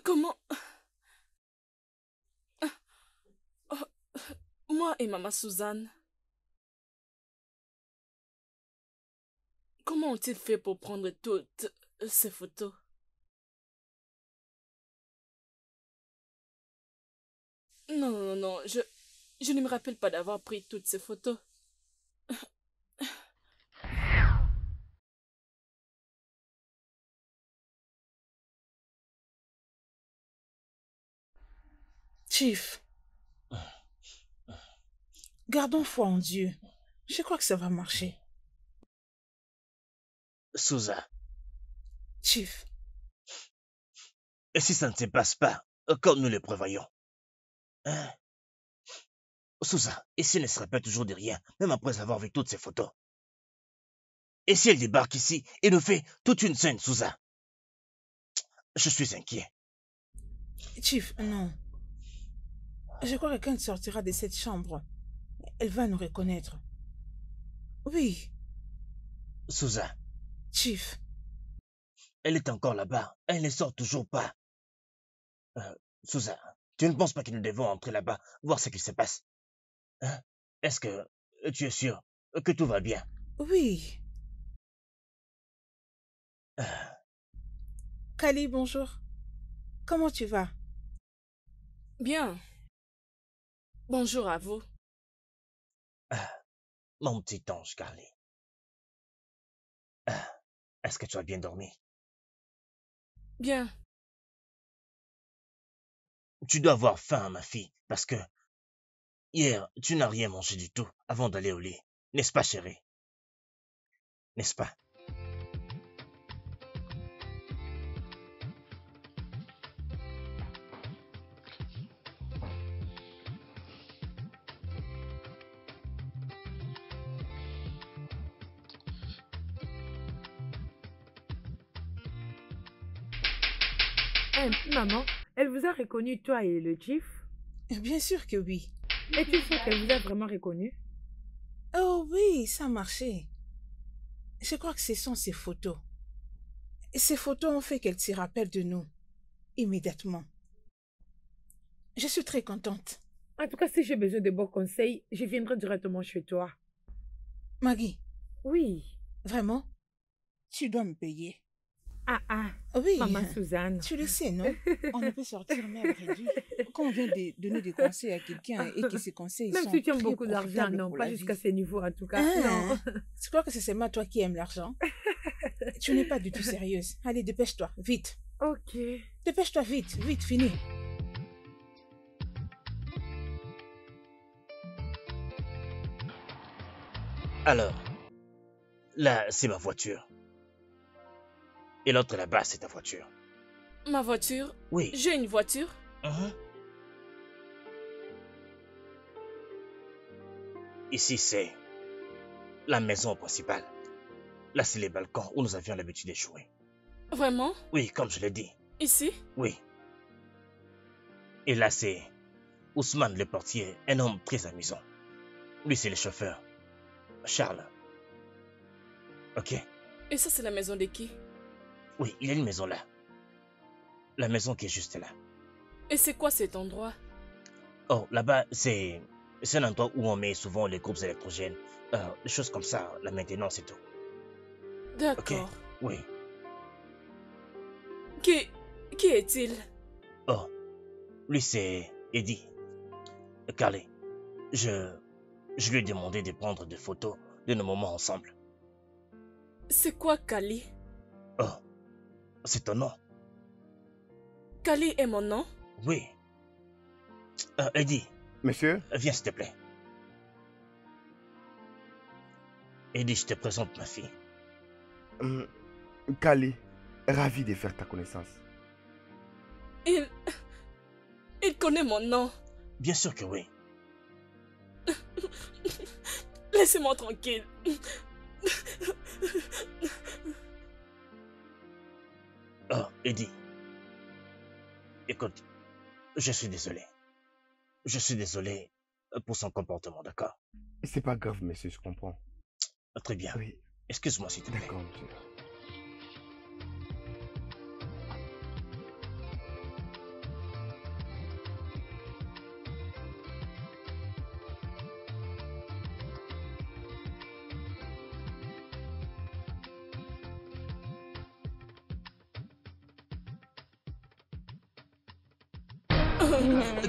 Speaker 2: Comment? Oh, moi et maman Suzanne. Comment ont-ils fait pour prendre toutes ces photos? Non, non, non, je ne me rappelle pas d'avoir pris toutes ces photos.
Speaker 1: Chief, gardons foi en Dieu. Je crois que ça va marcher.
Speaker 3: Souza,
Speaker 1: Chief,
Speaker 3: et si ça ne se passe pas comme nous le prévoyons? Hein? Souza, et si elle ne se rappelle toujours de rien, même après avoir vu toutes ces photos? Et si elle débarque ici et nous fait toute une scène, Souza? Je suis inquiet.
Speaker 1: Chief, non. Je crois que quand elle sortira de cette chambre, elle va nous reconnaître. Oui,
Speaker 3: Susan,
Speaker 1: Chief.
Speaker 3: elle est encore là-bas. Elle ne sort toujours pas. Susan, tu ne penses pas que nous devons entrer là-bas, voir ce qui se passe? Hein? Est-ce que tu es sûr que tout va bien?
Speaker 1: Oui.
Speaker 3: Ah,
Speaker 1: Kali, bonjour. Comment tu vas?
Speaker 2: Bien. Bonjour à vous.
Speaker 3: mon petit ange, Carly. Est-ce que tu as bien dormi?
Speaker 2: Bien.
Speaker 3: Tu dois avoir faim, ma fille, parce que hier, tu n'as rien mangé du tout avant d'aller au lit. N'est-ce pas, chérie? N'est-ce pas?
Speaker 5: Maman, elle vous a reconnu, toi et le chief?
Speaker 1: Bien sûr que oui.
Speaker 5: Es-tu sûre qu'elle vous a vraiment reconnu?
Speaker 1: Oh oui, ça a marché. Je crois que ce sont ces photos. Et ces photos ont fait qu'elle se rappelle de nous. Immédiatement. Je suis très contente.
Speaker 5: En tout cas, si j'ai besoin de bons conseils, je viendrai directement chez toi.
Speaker 1: Maggie,
Speaker 5: Oui.
Speaker 1: vraiment? Tu dois me payer.
Speaker 5: Ah,
Speaker 1: Oui.
Speaker 5: maman Suzanne.
Speaker 1: Tu le sais, non? On ne peut sortir même réduit. Quand on vient de donner des conseils à quelqu'un et que ces conseils
Speaker 5: Même
Speaker 1: sont
Speaker 5: si tu aimes
Speaker 1: très
Speaker 5: beaucoup d'argent,
Speaker 1: profitables
Speaker 5: non,
Speaker 1: pour
Speaker 5: pas
Speaker 1: la
Speaker 5: jusqu'à
Speaker 1: vie.
Speaker 5: ces niveaux en tout cas.
Speaker 1: Ah,
Speaker 5: Non.
Speaker 1: tu crois que c'est seulement toi qui aimes l'argent? Tu n'es pas du tout sérieuse. Allez, dépêche-toi, vite.
Speaker 5: Ok.
Speaker 1: Dépêche-toi vite, vite, fini.
Speaker 3: Alors, là, c'est ma voiture. Et l'autre là-bas, c'est ta voiture.
Speaker 2: Ma voiture?
Speaker 3: Oui.
Speaker 2: J'ai une voiture?
Speaker 3: Mhm. Ici, c'est la maison principale. Là, c'est les balcons où nous avions l'habitude de jouer.
Speaker 2: Vraiment?
Speaker 3: Oui, comme je l'ai dit.
Speaker 2: Ici?
Speaker 3: Oui. Et là, c'est Ousmane le portier, un homme très amusant. Lui, c'est le chauffeur. Charles. Ok?
Speaker 2: Et ça, c'est la maison de qui?
Speaker 3: Oui, il y a une maison là. La maison qui est juste là.
Speaker 2: Et c'est quoi cet endroit?
Speaker 3: Oh, là-bas, c'est un endroit où on met souvent les groupes électrogènes. Des choses comme ça, la maintenance et tout. Ok?
Speaker 2: D'accord.
Speaker 3: Oui.
Speaker 2: Qui est-il?
Speaker 3: Oh, lui, c'est Eddie. Carly, je lui ai demandé de prendre des photos de nos moments ensemble.
Speaker 2: C'est quoi Kali?
Speaker 3: Oh, c'est ton nom?
Speaker 2: Kali est mon nom?
Speaker 3: Oui. Eddie,
Speaker 7: Monsieur?
Speaker 3: viens s'il te plaît. Eddie, je te présente ma fille.
Speaker 7: Kali, ravi de faire ta connaissance.
Speaker 2: Il connaît mon nom.
Speaker 3: Bien sûr que oui.
Speaker 2: Laissez-moi tranquille.
Speaker 3: Oh, Eddie. Écoute, je suis désolé. Je suis désolé pour son comportement, d'accord?
Speaker 7: C'est pas grave, monsieur, je comprends.
Speaker 3: Très bien.
Speaker 7: Oui,
Speaker 3: Excuse-moi s'il te plaît.
Speaker 7: d'accord, monsieur.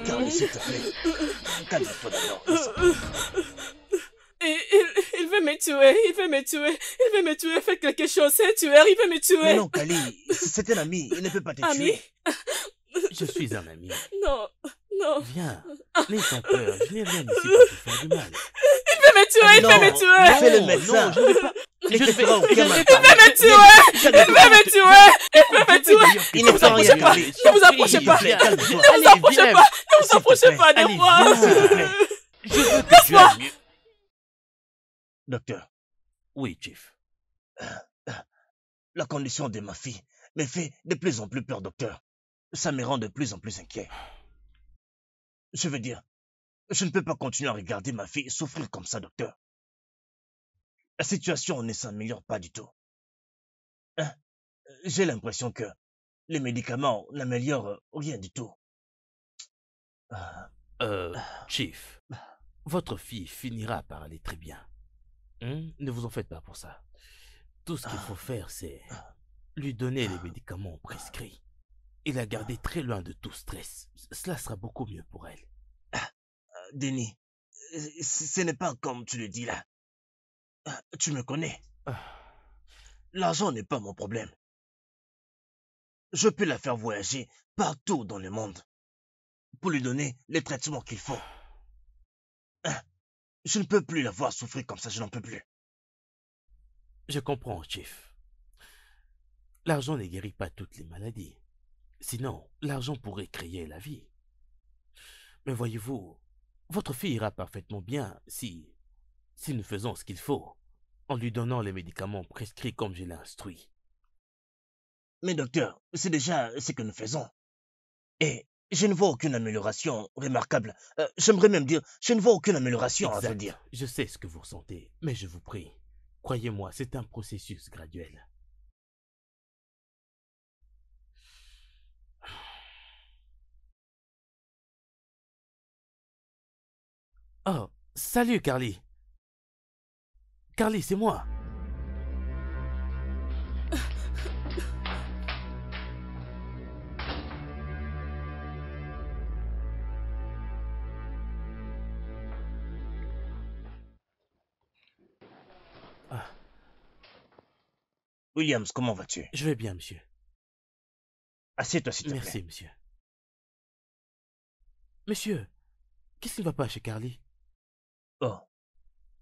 Speaker 3: Carly, s'il te plaît. Calme-toi d'abord.
Speaker 2: Il veut me tuer, il veut me tuer, il veut me tuer, fais quelque chose, c'est tueur, il veut me tuer.
Speaker 3: Mais non, Kali, c'est un ami, il ne peut pas te
Speaker 2: Ami?
Speaker 3: tuer.
Speaker 4: Je suis un ami.
Speaker 2: Non, non.
Speaker 4: Viens, n'aie pas peur, je n'ai rien ici pour te faire du mal.
Speaker 2: Il veut me tuer, il
Speaker 3: Non,
Speaker 2: veut me tuer.
Speaker 3: fais le médecin.
Speaker 4: Non, je ne vais pas.
Speaker 3: Ne
Speaker 4: Je
Speaker 3: te
Speaker 4: vais-
Speaker 3: fera aucun mal.
Speaker 2: Il veut me tuer, il veut me tuer, il veut me tuer.
Speaker 3: Il ne
Speaker 2: vous
Speaker 3: fera rien,
Speaker 2: approchez pas,
Speaker 3: Kali.
Speaker 2: ne vous approchez
Speaker 3: S'il te
Speaker 2: pas.
Speaker 3: plaît, calme-toi.
Speaker 2: Ne vous approchez pas, ne vous approchez pas de
Speaker 4: Allez,
Speaker 2: moi.
Speaker 4: viens,
Speaker 3: s'il te plaît.
Speaker 4: Je veux que tu ailles mieux.
Speaker 3: Docteur,
Speaker 4: Oui, Chief.
Speaker 3: la condition de ma fille me fait de plus en plus peur, docteur. Ça me rend de plus en plus inquiet. Je veux dire, je ne peux pas continuer à regarder ma fille souffrir comme ça, docteur. La situation ne s'améliore pas du tout. Hein? J'ai l'impression que les médicaments n'améliorent rien du tout.
Speaker 4: Chief, votre fille finira par aller très bien. Ne vous en faites pas pour ça. Tout ce qu'il faut faire, c'est lui donner les médicaments prescrits et la garder très loin de tout stress. Cela sera beaucoup mieux pour elle.
Speaker 3: Denis, ce n'est pas comme tu le dis là. Tu me connais. L'argent n'est pas mon problème. Je peux la faire voyager partout dans le monde pour lui donner les traitements qu'il faut. Je ne peux plus la voir souffrir comme ça, je n'en peux plus.
Speaker 4: Je comprends, Chief. L'argent ne guérit pas toutes les maladies. Sinon, l'argent pourrait créer la vie. Mais voyez-vous, votre fille ira parfaitement bien si nous faisons ce qu'il faut, en lui donnant les médicaments prescrits comme je l'ai instruit.
Speaker 3: Mais docteur, c'est déjà ce que nous faisons. Et je ne vois aucune amélioration remarquable. J'aimerais même dire, je ne vois aucune amélioration, à vrai dire.
Speaker 4: Je sais ce que vous ressentez, mais je vous prie, croyez-moi, c'est un processus graduel. Oh, salut Carly. Carly, c'est moi.
Speaker 3: Williams, comment vas-tu?
Speaker 4: Je vais bien, monsieur.
Speaker 3: Assieds-toi, s'il te plaît.
Speaker 4: Merci, monsieur. Monsieur, qu'est-ce qui ne va pas chez Carly?
Speaker 3: Oh.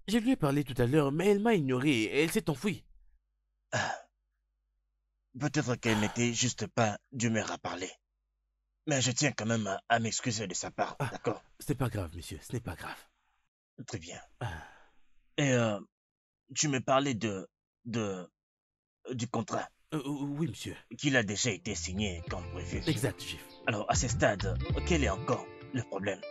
Speaker 4: Je lui ai parlé tout à l'heure, mais elle m'a ignoré et elle s'est enfuie.
Speaker 3: Peut-être qu'elle n'était juste pas d'humeur à parler. Mais je tiens quand même à m'excuser de sa part, d'accord?
Speaker 4: Ce n'est pas grave, monsieur, ce n'est pas grave.
Speaker 3: Très bien. Et tu me parlais du contrat.
Speaker 4: Oui, monsieur.
Speaker 3: Qu'il a déjà été signé comme prévu.
Speaker 4: Exact, chef.
Speaker 3: Alors, à ce stade, quel est encore le problème?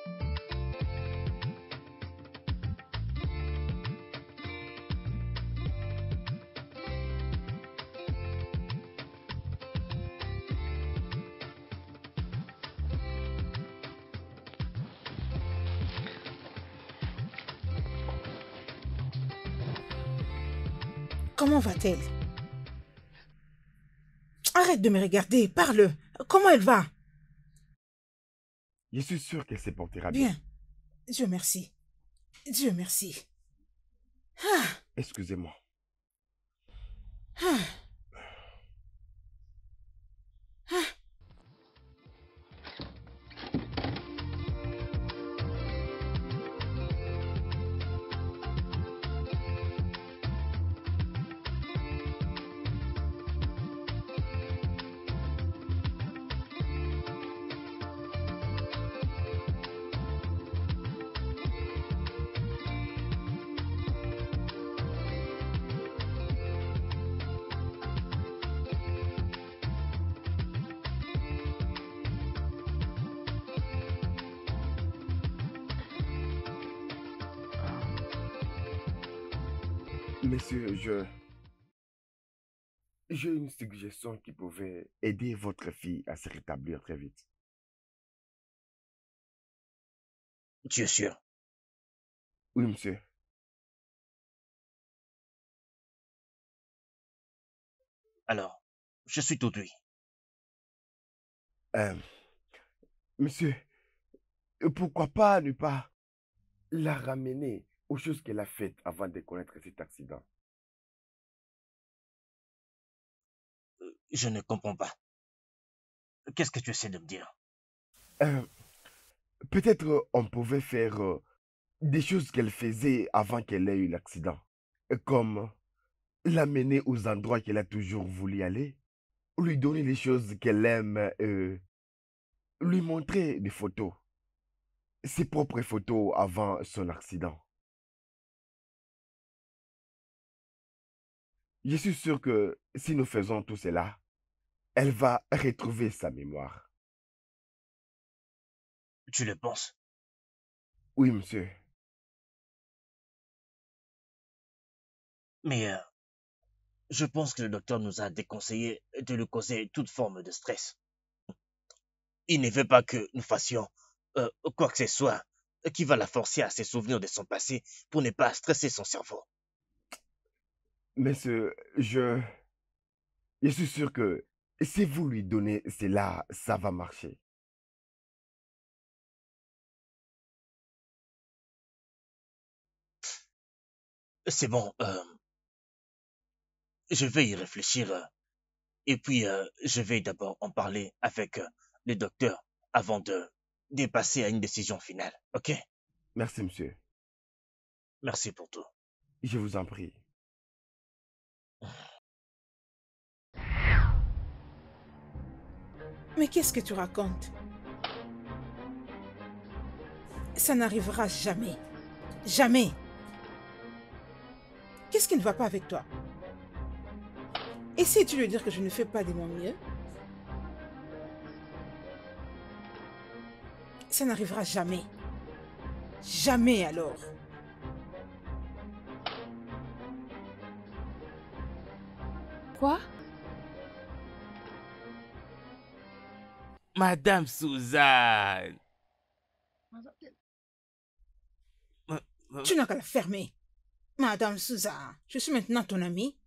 Speaker 1: Comment va-t-elle? Arrête de me regarder, parle. Comment elle va?
Speaker 7: Je suis sûr qu'elle se portera bien.
Speaker 1: Bien. Dieu merci. Dieu merci.
Speaker 7: Excusez-moi. Monsieur, j'ai une suggestion qui pouvait aider votre fille à se rétablir très vite.
Speaker 3: Tu es sûr?
Speaker 7: Oui, monsieur.
Speaker 3: Alors, je suis tout oui.
Speaker 7: Monsieur, pourquoi pas ne pas la ramener aux choses qu'elle a faites avant de connaître cet accident?
Speaker 3: Je ne comprends pas. Qu'est-ce que tu essaies de me dire?
Speaker 7: Peut-être on pouvait faire des choses qu'elle faisait avant qu'elle ait eu l'accident. Comme l'amener aux endroits qu'elle a toujours voulu aller, lui donner les choses qu'elle aime, lui montrer des photos, ses propres photos avant son accident. Je suis sûr que si nous faisons tout cela, elle va retrouver sa mémoire.
Speaker 3: Tu le penses?
Speaker 7: Oui, monsieur.
Speaker 3: Mais je pense que le docteur nous a déconseillé de lui causer toute forme de stress. Il ne veut pas que nous fassions quoi que ce soit qui va la forcer à se souvenir de son passé pour ne pas stresser son cerveau.
Speaker 7: Monsieur, je suis sûr que si vous lui donnez cela, ça va marcher.
Speaker 3: C'est bon, je vais y réfléchir et puis je vais d'abord en parler avec le docteur avant de passer à une décision finale, ok?
Speaker 7: Merci, monsieur.
Speaker 3: Merci pour tout.
Speaker 7: Je vous en prie.
Speaker 1: Mais qu'est-ce que tu racontes? Ça n'arrivera jamais. Jamais. Qu'est-ce qui ne va pas avec toi? Essayes-tu de dire que je ne fais pas de mon mieux? Ça n'arrivera jamais. Jamais alors.
Speaker 2: Quoi?
Speaker 4: Madame Suzanne.
Speaker 1: Tu n'as qu'à la fermer. Madame Souza, je suis maintenant ton amie.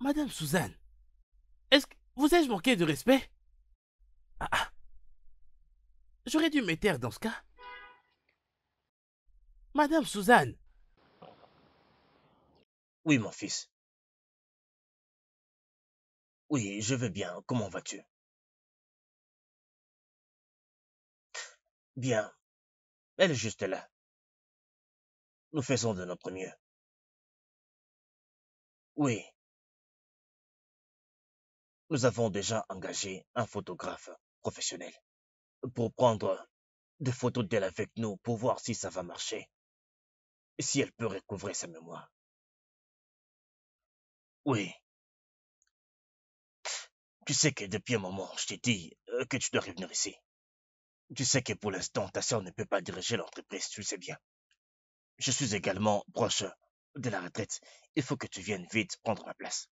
Speaker 4: Madame Suzanne, est-ce que vous ai-je manqué de respect? J'aurais dû me taire dans ce cas. Madame Suzanne.
Speaker 3: Oui, mon fils. Oui, je vais bien. Comment vas-tu? Bien. Elle est juste là. Nous faisons de notre mieux. Oui. Nous avons déjà engagé un photographe professionnel pour prendre des photos d'elle avec nous pour voir si ça va marcher et si elle peut recouvrer sa mémoire. Oui. Tu sais que depuis un moment, je t'ai dit que tu dois revenir ici. Tu sais que pour l'instant, ta sœur ne peut pas diriger l'entreprise, tu le sais bien. Je suis également proche de la retraite. Il faut que tu viennes vite prendre ma place.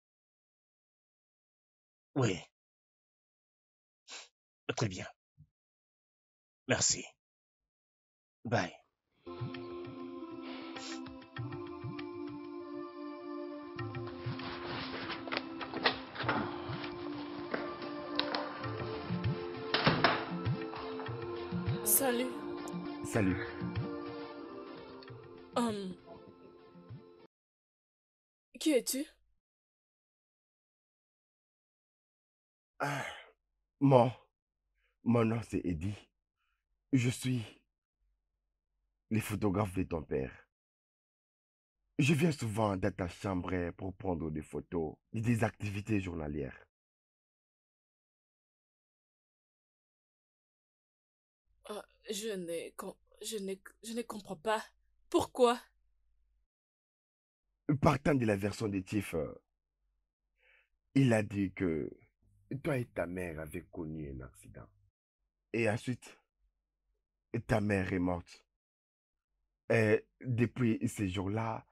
Speaker 3: Oui. Très bien. Merci. Bye.
Speaker 2: Salut.
Speaker 7: Salut.
Speaker 2: Qui es-tu?
Speaker 7: Mon nom c'est Eddie. Je suis le photographe de ton père. Je viens souvent dans ta chambre pour prendre des photos des activités journalières.
Speaker 2: Je ne comprends pas. Pourquoi?
Speaker 7: Partant de la version des Tiff, il a dit que toi et ta mère avez connu un accident. Et ensuite, ta mère est morte. Et depuis ces jours-là,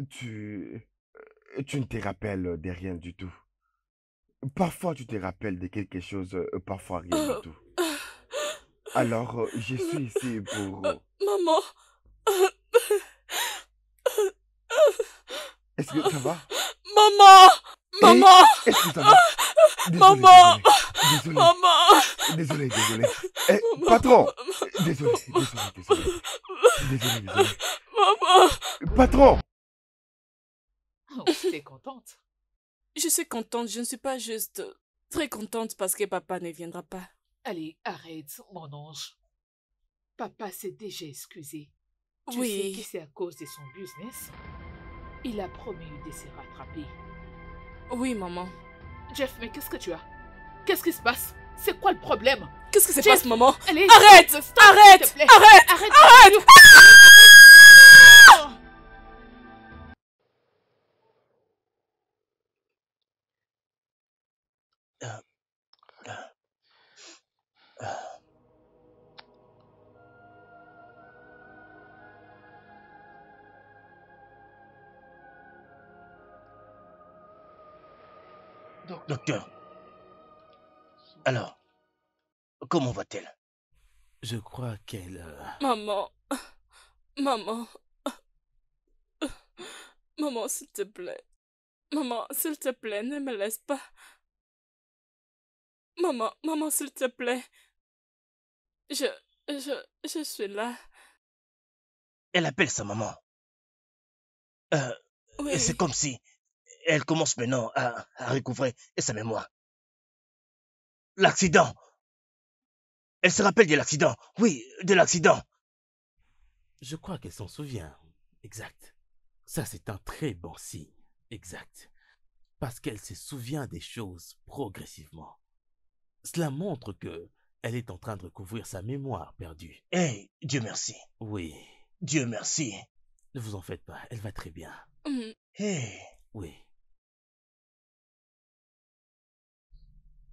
Speaker 7: tu ne te rappelles de rien du tout. Parfois, tu te rappelles de quelque chose, parfois rien du tout. Alors, je suis ici pour...
Speaker 2: Maman.
Speaker 7: Est-ce que ça va?
Speaker 2: Maman. Maman.
Speaker 7: Est-ce que ça va? Désolé,
Speaker 2: Maman.
Speaker 7: désolé.
Speaker 2: Maman.
Speaker 7: Désolé. Patron. Désolé.
Speaker 2: Maman.
Speaker 7: Patron.
Speaker 6: Oh, t'es contente?
Speaker 2: Je suis contente, je ne suis pas juste très contente parce que papa ne viendra pas.
Speaker 6: Allez, arrête, mon ange. Papa s'est déjà excusé. Tu
Speaker 2: Oui.
Speaker 6: sais que c'est à cause de son business. Il a promis de se rattraper.
Speaker 2: Oui, maman.
Speaker 6: Jeff, mais qu'est-ce que tu as? Qu'est-ce qui se passe? C'est quoi le problème?
Speaker 2: Qu'est-ce que se
Speaker 6: Jeff,
Speaker 2: passe, maman?
Speaker 6: Allez,
Speaker 2: Arrête!
Speaker 6: stop,
Speaker 2: Arrête!
Speaker 6: s'il te plaît.
Speaker 2: Arrête!
Speaker 6: Arrête!
Speaker 2: Arrête!
Speaker 3: euh, euh. Docteur, alors, comment va-t-elle?
Speaker 4: Je crois qu'elle...
Speaker 2: Maman, maman, maman, s'il te plaît. Maman, s'il te plaît, ne me laisse pas. Maman, s'il te plaît. Je, je suis là.
Speaker 3: Elle appelle sa maman. C'est
Speaker 2: Oui,
Speaker 3: comme si elle commence maintenant à recouvrer sa mémoire. L'accident! Elle se rappelle de l'accident. Oui, de l'accident.
Speaker 4: Je crois qu'elle s'en souvient. Exact. Ça, c'est un très bon signe. Exact. Parce qu'elle se souvient des choses progressivement. Cela montre que elle est en train de recouvrir sa mémoire perdue.
Speaker 3: Eh, Dieu merci.
Speaker 4: Oui.
Speaker 3: Dieu merci.
Speaker 4: Ne vous en faites pas, elle va très bien.
Speaker 3: Eh,
Speaker 4: Oui.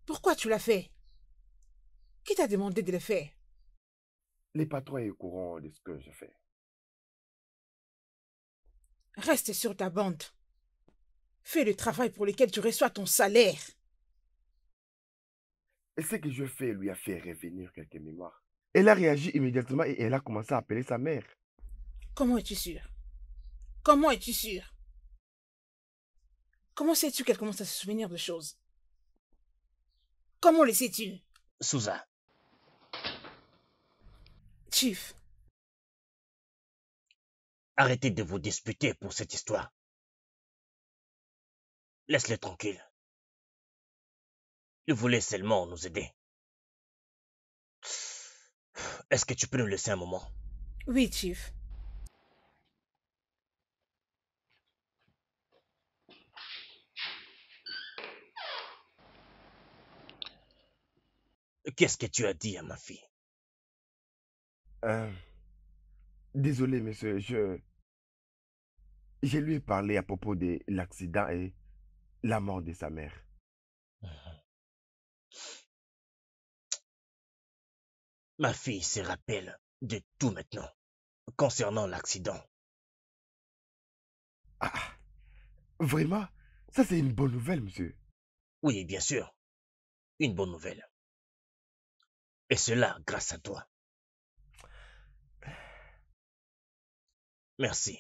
Speaker 1: Pourquoi tu l'as fait? Qui t'a demandé de le faire?
Speaker 7: Les patrons est au courant de ce que je fais.
Speaker 1: Reste sur ta bande. Fais le travail pour lequel tu reçois ton salaire.
Speaker 7: Et ce que je fais lui a fait revenir quelques mémoires. Elle a réagi immédiatement et elle a commencé à appeler sa mère.
Speaker 1: Comment es-tu sûr? Comment es-tu sûr? Comment sais-tu qu'elle commence à se souvenir de choses? Comment le sais-tu?
Speaker 3: Souza,
Speaker 1: Chief,
Speaker 3: arrêtez de vous disputer pour cette histoire. Laisse-les tranquilles. Il voulait seulement nous aider. Est-ce que tu peux nous laisser un moment?
Speaker 1: oui, Chief.
Speaker 3: Qu'est-ce que tu as dit à ma fille?
Speaker 7: Désolé, monsieur, je lui ai parlé à propos de l'accident et la mort de sa mère.
Speaker 3: Ma fille se rappelle de tout maintenant concernant l'accident.
Speaker 7: Ah, vraiment? Ça, c'est une bonne nouvelle, monsieur.
Speaker 3: Oui, bien sûr, une bonne nouvelle. Et cela grâce à toi. Merci.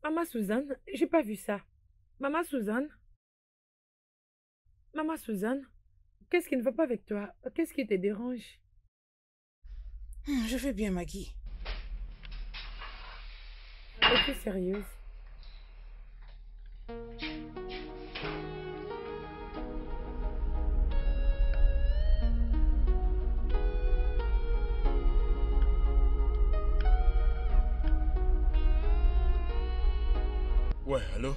Speaker 5: Maman Suzanne, j'ai pas vu ça. Maman Suzanne? Maman Suzanne? Qu'est-ce qui ne va pas avec toi? Qu'est-ce qui te dérange?
Speaker 1: Je vais bien, Maggie.
Speaker 5: Es-tu sérieuse?
Speaker 8: Ouais, allô?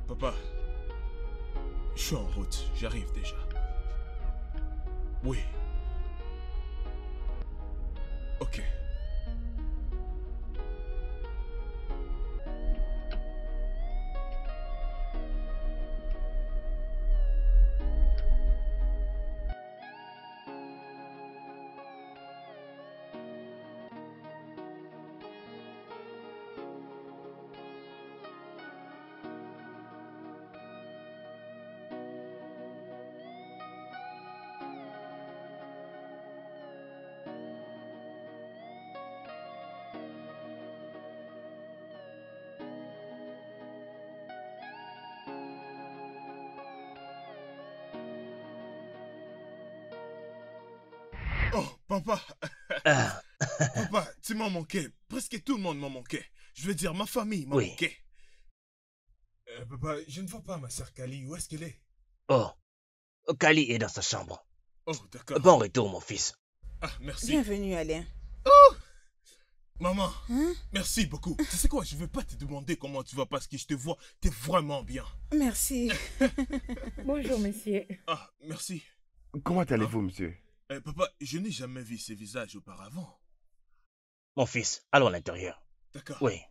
Speaker 8: Papa, je suis en route, j'arrive déjà. Oui. Ok. Oh, papa!
Speaker 3: Ah,
Speaker 8: Papa, tu m'as manqué. Presque tout le monde m'a manqué. Je veux dire, ma famille m'a
Speaker 3: Oui.
Speaker 8: manqué. Papa, je ne vois pas ma sœur Kali. Où est-ce qu'elle est?
Speaker 3: oh, Kali est dans sa chambre.
Speaker 8: Oh, d'accord.
Speaker 3: Bon retour, mon fils.
Speaker 8: Ah, merci.
Speaker 1: Bienvenue, Alain.
Speaker 8: Maman,
Speaker 1: Hein?
Speaker 8: merci beaucoup. Tu sais quoi, je vais pas te demander comment tu vas parce que je te vois, t'es vraiment bien.
Speaker 1: Merci.
Speaker 5: Bonjour, monsieur.
Speaker 8: Ah, merci.
Speaker 7: Comment allez-vous, monsieur?
Speaker 8: Papa, je n'ai jamais vu ce visage auparavant.
Speaker 3: Mon fils, allons à l'intérieur.
Speaker 8: D'accord.
Speaker 3: Oui.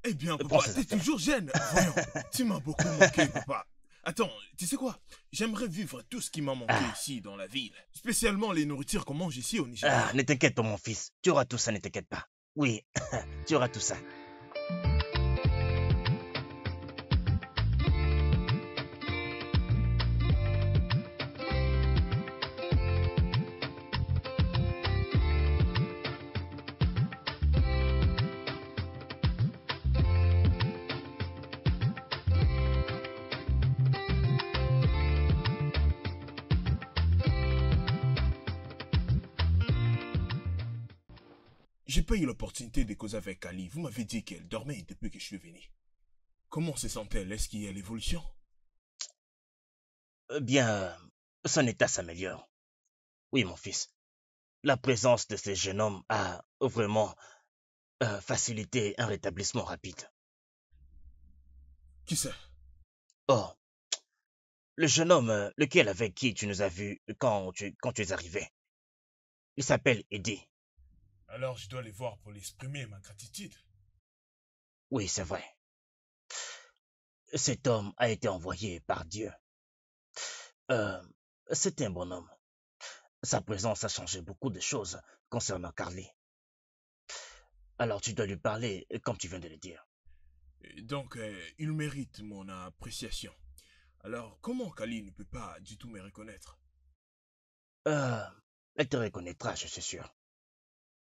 Speaker 8: Eh bien,
Speaker 3: Prends
Speaker 8: papa,
Speaker 3: ces
Speaker 8: t'es
Speaker 3: affaires.
Speaker 8: toujours jeune. Voyons, tu m'as beaucoup manqué, papa. Attends, tu sais quoi? J'aimerais vivre tout ce qui m'a manqué ici dans la ville. Spécialement les nourritures qu'on mange ici au Nigeria.
Speaker 3: Ah, ne t'inquiète pas, mon fils. Tu auras tout ça, ne t'inquiète pas. Oui, tu auras tout ça.
Speaker 8: J'ai pas eu l'opportunité de causer avec Ali. Vous m'avez dit qu'elle dormait depuis que je suis venu. Comment se sent-elle? Est-ce qu'il y a l'évolution?
Speaker 3: Bien, son état s'améliore. Oui, mon fils. La présence de ce jeune homme a vraiment facilité un rétablissement rapide.
Speaker 8: Qui c'est?
Speaker 3: Oh, le jeune homme, lequel avec qui tu nous as vus quand tu es arrivé. Il s'appelle Eddie.
Speaker 8: Alors je dois les voir pour lui exprimer ma gratitude.
Speaker 3: Oui, c'est vrai. Cet homme a été envoyé par Dieu. C'est un bon homme. Sa présence a changé beaucoup de choses concernant Carly. Alors tu dois lui parler comme tu viens de le dire.
Speaker 8: Donc, il mérite mon appréciation. Alors, comment Kali ne peut pas du tout me reconnaître?
Speaker 3: Elle te reconnaîtra, je suis sûr.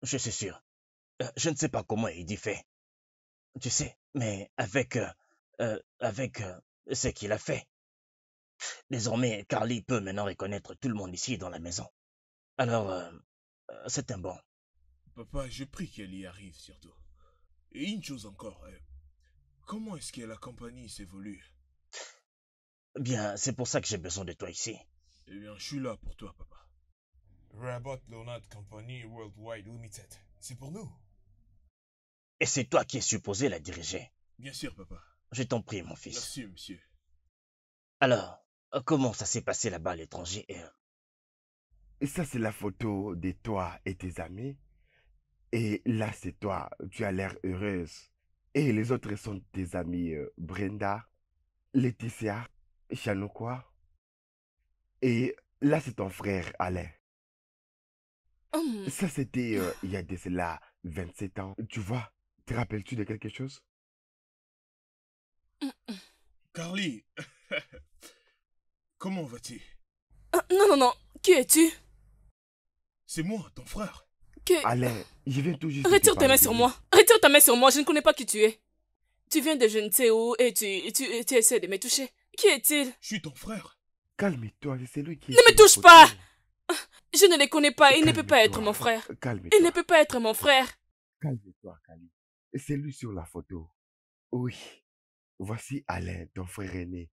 Speaker 3: Je suis sûr. Je ne sais pas comment Eddie fait. Tu sais, mais avec ce qu'il a fait. Désormais, Carly peut maintenant reconnaître tout le monde ici dans la maison. Alors, c'est un bon.
Speaker 8: Papa, je prie qu'elle y arrive surtout. Et une chose encore, comment est-ce que la compagnie s'évolue?
Speaker 3: Bien, c'est pour ça que j'ai besoin de toi ici.
Speaker 8: Eh bien, je suis là pour toi, papa.
Speaker 9: Rabot Leonard Company Worldwide Limited. C'est pour nous.
Speaker 3: Et c'est toi qui es supposé la diriger.
Speaker 8: Bien sûr, papa.
Speaker 3: Je t'en prie, mon fils.
Speaker 8: Merci, monsieur.
Speaker 3: Alors, comment ça s'est passé là-bas à l'étranger?
Speaker 7: Et ça, c'est la photo de toi et tes amis. Et là, c'est toi. Tu as l'air heureuse. Et les autres sont tes amis Brenda, Laetitia, Chanokwa. Et là, c'est ton frère Alain. Ça, c'était il y a de cela 27 ans. Tu vois, te rappelles-tu de quelque chose?
Speaker 8: Carly, comment vas-tu?
Speaker 2: Non. Qui es-tu?
Speaker 8: C'est moi, ton frère.
Speaker 7: Alain, je viens tout juste.
Speaker 2: Retire tes mains sur moi. Retire ta main sur moi. Je ne connais pas qui tu es. Tu viens de je ne sais où et tu essaies de me toucher. Qui est-il?
Speaker 8: Je suis ton frère.
Speaker 7: Calme-toi, c'est lui qui...
Speaker 2: Ne me touche pas! Je ne les connais pas. Il ne peut pas être mon frère.
Speaker 7: Calme-toi.
Speaker 2: Il ne peut pas être mon frère.
Speaker 7: Calme-toi, Kali. C'est lui sur la photo. Oui. Voici Alain, ton frère aîné.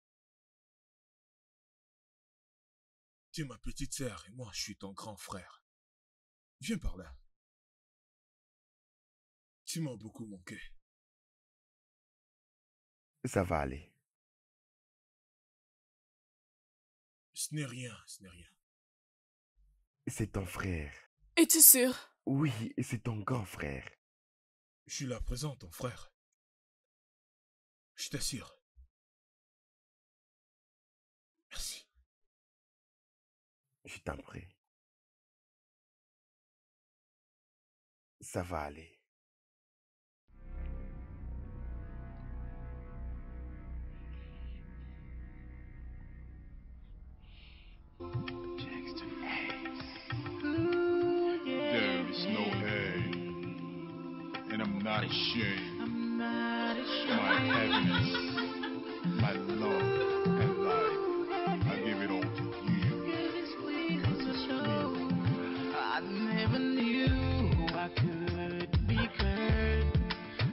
Speaker 8: Tu es ma petite sœur et moi, je suis ton grand frère. Viens par là. Tu m'as beaucoup manqué.
Speaker 7: Ça va aller.
Speaker 8: Ce n'est rien, ce n'est rien.
Speaker 7: C'est ton frère.
Speaker 2: Es-tu sûr?
Speaker 7: Oui, c'est ton grand frère.
Speaker 8: Je suis là présent, ton frère. Je t'assure. Merci.
Speaker 7: Je t'en prie. Ça va aller.
Speaker 10: There is no hate, and I'm not ashamed. My happiness, my love, and life, I give it all to you. 'Cause it's real.
Speaker 11: I never knew I could be cursed.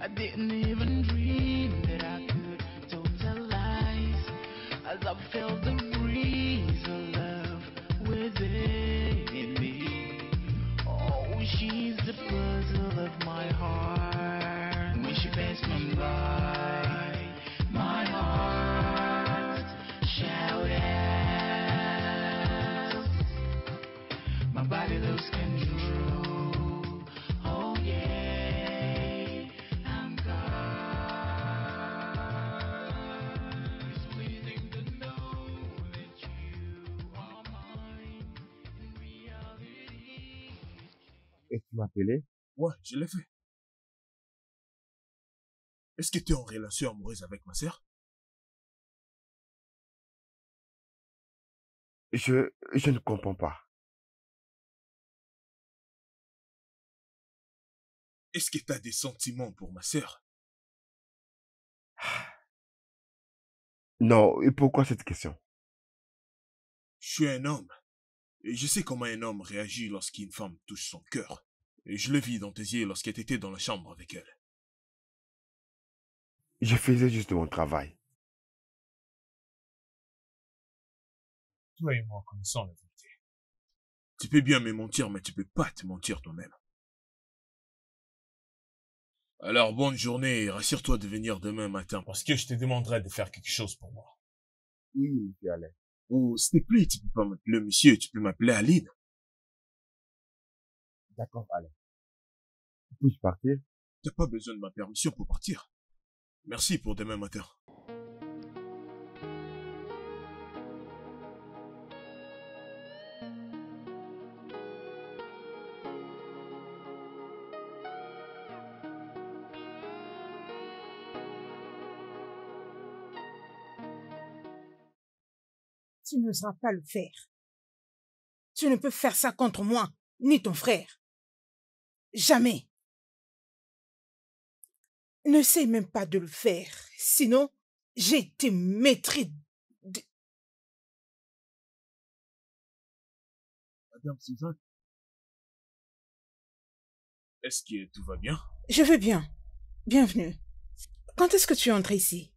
Speaker 11: I didn't even dream that I could totalize as I felt the breeze of love within me. Oh, she's the puzzle of my
Speaker 7: Et tu m'as appelé?
Speaker 8: Ouais, je l'ai fait. Est-ce que tu es en relation amoureuse avec ma sœur?
Speaker 7: Je ne comprends pas.
Speaker 8: Est-ce que tu as des sentiments pour ma sœur?
Speaker 7: Non, et pourquoi cette question?
Speaker 8: Je suis un homme. Et je sais comment un homme réagit lorsqu'une femme touche son cœur. Et je le vis dans tes yeux lorsque tu étais dans la chambre avec elle.
Speaker 7: Je faisais juste mon travail.
Speaker 8: Toi et moi connaissons la vérité. Tu peux bien me mentir, mais tu peux pas te mentir toi-même. Alors bonne journée et rassure-toi de venir demain matin parce que je te demanderai de faire quelque chose pour moi.
Speaker 7: Oui, monsieur Alain.
Speaker 8: Oh, s'il te plaît, tu peux pas m'appeler monsieur, tu peux m'appeler Aline.
Speaker 7: D'accord, Alain. Puis-je partir?
Speaker 8: T'as pas besoin de ma permission pour partir. Merci pour demain matin.
Speaker 1: Tu n'oseras pas le faire. Tu ne peux faire ça contre moi, ni ton frère. Jamais. N'essaye même pas de le faire, sinon j'ai te mettrai de...
Speaker 8: Madame Suzanne, est-ce que tout va bien?
Speaker 1: Je vais bien. Bienvenue. Quand est-ce que tu es entré ici?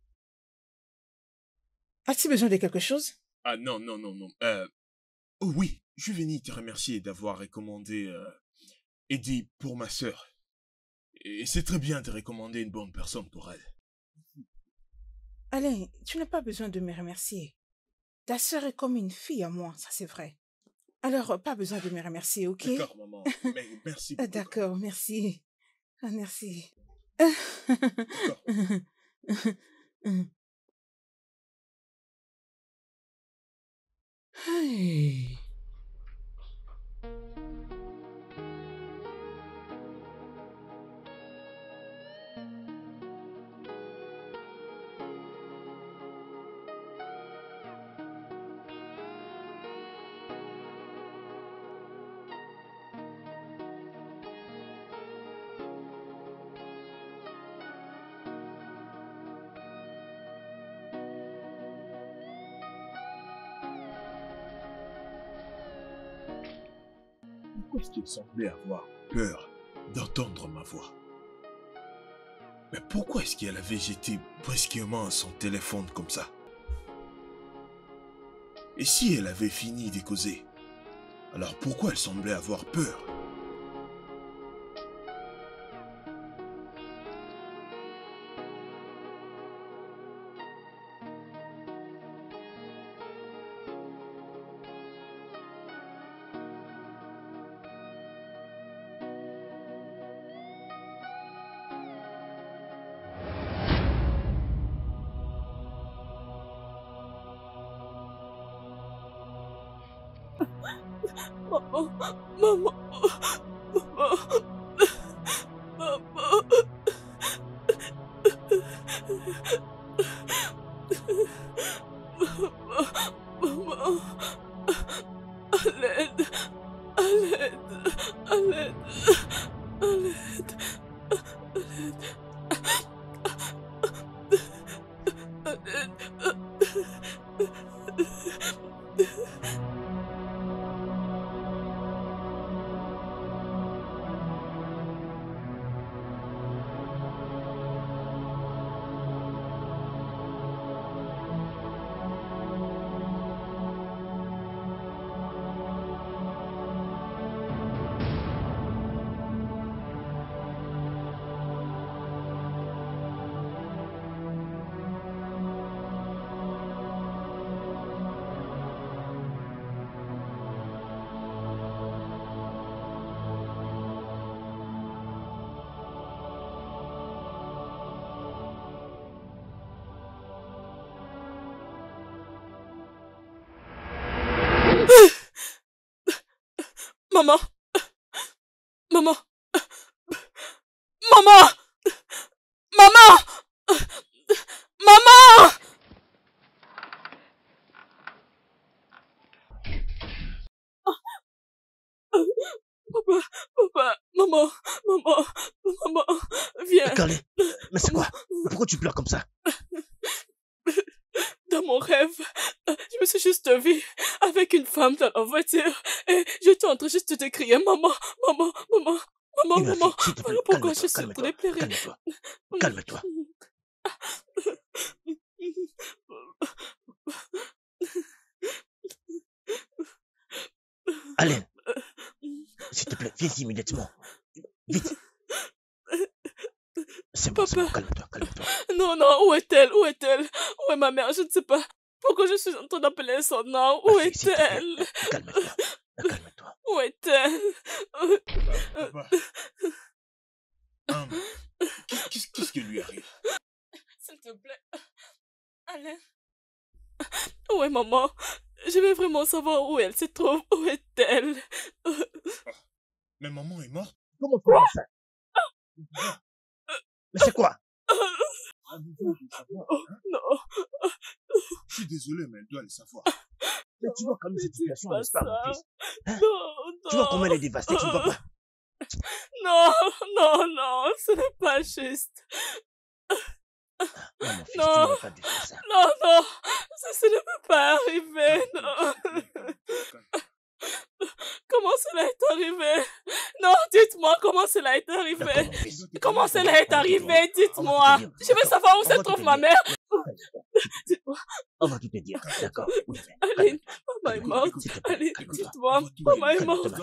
Speaker 1: As-tu besoin de quelque chose?
Speaker 8: Ah non. Oh oui, je venais te remercier d'avoir recommandé Eddie pour ma sœur. Et c'est très bien de recommander une bonne personne pour elle.
Speaker 1: Alain, tu n'as pas besoin de me remercier. Ta sœur est comme une fille à moi, ça c'est vrai. Alors, pas besoin de me remercier, ok?
Speaker 8: D'accord, maman. Mais merci beaucoup.
Speaker 1: D'accord, merci. Ah, merci. Hey.
Speaker 8: Pourquoi est-ce qu'il semblait avoir peur d'entendre ma voix? Mais pourquoi est-ce qu'elle avait jeté brusquement son téléphone comme ça? Et si elle avait fini de causer, alors pourquoi elle semblait avoir peur?
Speaker 2: Maman. Maman! Maman! Maman! Maman! Papa, maman, viens.
Speaker 3: Carly, mais c'est quoi? Pourquoi tu pleures comme ça?
Speaker 2: Dans mon rêve, je me suis juste vue avec une femme dans la voiture et j'étais en train juste de crier maman. Voilà pourquoi je suis en train de pleurer.
Speaker 3: Calme-toi. Alain, s'il te plaît, viens ici immédiatement. Vite. C'est bon, calme-toi.
Speaker 2: Non, où est-elle? Où est ma mère? Je ne sais pas. Pourquoi je suis en train d'appeler son nom? Où est-elle?
Speaker 3: Calme-toi.
Speaker 2: Où est-elle?
Speaker 8: Papa. Qu'est-ce qui lui arrive?
Speaker 2: S'il te plaît. Alain. Où est maman? Je veux vraiment savoir où elle se trouve. Où est-elle?
Speaker 8: Mais maman est morte?
Speaker 3: Comment tu ça? Mais c'est quoi?
Speaker 2: Non.
Speaker 8: Je suis désolé, mais elle doit le savoir.
Speaker 3: Mais tu vois comme cette situation, n'est-ce pas, mon fils? Hein?
Speaker 2: Non.
Speaker 3: Tu vois comment elle est dévastée, tu ne vois pas?
Speaker 2: Non, ce n'est pas juste.
Speaker 3: Non, mon fils, tu n'aurais pas dû faire ça.
Speaker 2: Non, ça ne peut pas arriver, non. Comment cela est arrivé? Non, dites-moi comment cela est arrivé. Comment cela est arrivé? Dites-moi. Je veux savoir où se trouve ma mère.
Speaker 3: On va tout te dire, d'accord? Oui,
Speaker 2: Aline, maman est morte. Allez, dites-moi, maman est morte.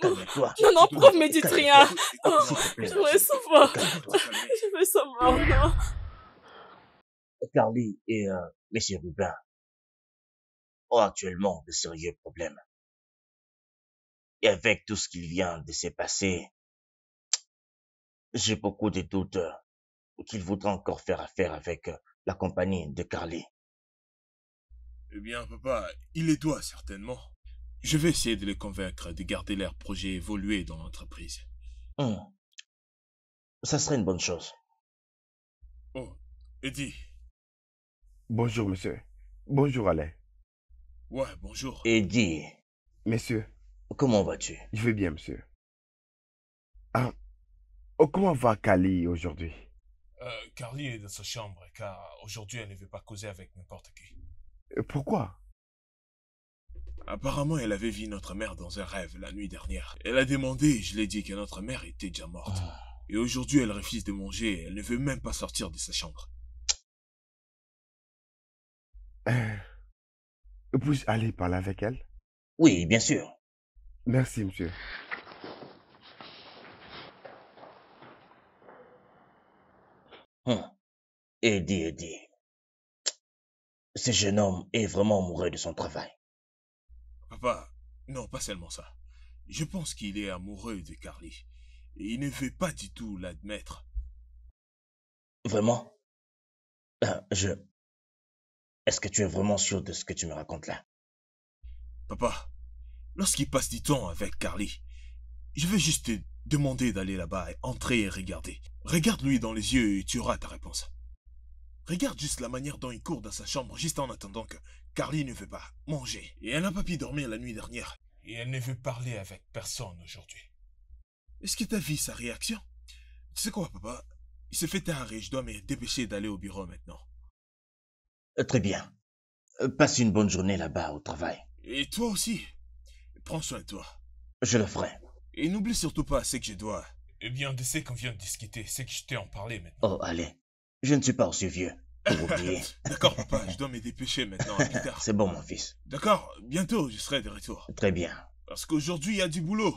Speaker 3: Calme-toi.
Speaker 2: Non, pourquoi vous me dites rien?
Speaker 3: Je
Speaker 2: veux savoir, non.
Speaker 3: Carly et M. Rubin ont actuellement de sérieux problèmes. Et avec tout ce qui vient de se passer, j'ai beaucoup de doutes qu'il voudra encore faire affaire avec la compagnie de Carly.
Speaker 8: Eh bien, papa, il les doit certainement. Je vais essayer de les convaincre de garder leur projet évoluer dans l'entreprise.
Speaker 3: Ça serait une bonne chose.
Speaker 8: Oh, Eddie.
Speaker 7: Bonjour, monsieur. Bonjour, Alain.
Speaker 8: Ouais, bonjour.
Speaker 3: Eddie.
Speaker 7: Monsieur.
Speaker 3: Comment vas-tu?
Speaker 7: Je vais bien, monsieur. Comment va Carly aujourd'hui?
Speaker 9: Carly est dans sa chambre, car aujourd'hui elle ne veut pas causer avec n'importe qui.
Speaker 7: Pourquoi?
Speaker 8: Apparemment, elle avait vu notre mère dans un rêve la nuit dernière. Elle a demandé et je lui ai dit que notre mère était déjà morte. Et aujourd'hui, elle refuse de manger et elle ne veut même pas sortir de sa chambre.
Speaker 7: Puis-je aller parler avec elle?
Speaker 3: Oui, bien sûr.
Speaker 7: Merci, monsieur.
Speaker 3: Eddie. Ce jeune homme est vraiment amoureux de son travail.
Speaker 8: Papa, non, pas seulement ça. Je pense qu'il est amoureux de Carly. Et il ne veut pas du tout l'admettre.
Speaker 3: Vraiment? Est-ce que tu es vraiment sûr de ce que tu me racontes là?
Speaker 8: Papa, lorsqu'il passe du temps avec Carly, je veux juste te demander d'aller là-bas et entrer et regarder. Regarde-lui dans les yeux et tu auras ta réponse. Regarde juste la manière dont il court dans sa chambre juste en attendant que Carly ne veut pas manger. Et elle n'a pas pu dormir la nuit dernière.
Speaker 9: Et elle ne veut parler avec personne aujourd'hui.
Speaker 8: Est-ce que t'as vu sa réaction? Tu sais quoi, papa? Il se fait tard et je dois me dépêcher d'aller au bureau maintenant.
Speaker 3: Très bien. Passe une bonne journée là-bas au travail.
Speaker 8: Et toi aussi. Prends soin de toi.
Speaker 3: Je le ferai.
Speaker 8: Et n'oublie surtout pas ce que je dois.
Speaker 9: Eh bien, de ce qu'on vient de discuter, c'est que je t'ai en parlé maintenant.
Speaker 3: Oh, allez. Je ne suis pas aussi vieux pour oublier.
Speaker 8: D'accord, papa, je dois me dépêcher maintenant. À plus tard.
Speaker 3: C'est bon, mon fils.
Speaker 8: D'accord, bientôt je serai de retour.
Speaker 3: Très bien.
Speaker 8: Parce qu'aujourd'hui, il y a du boulot.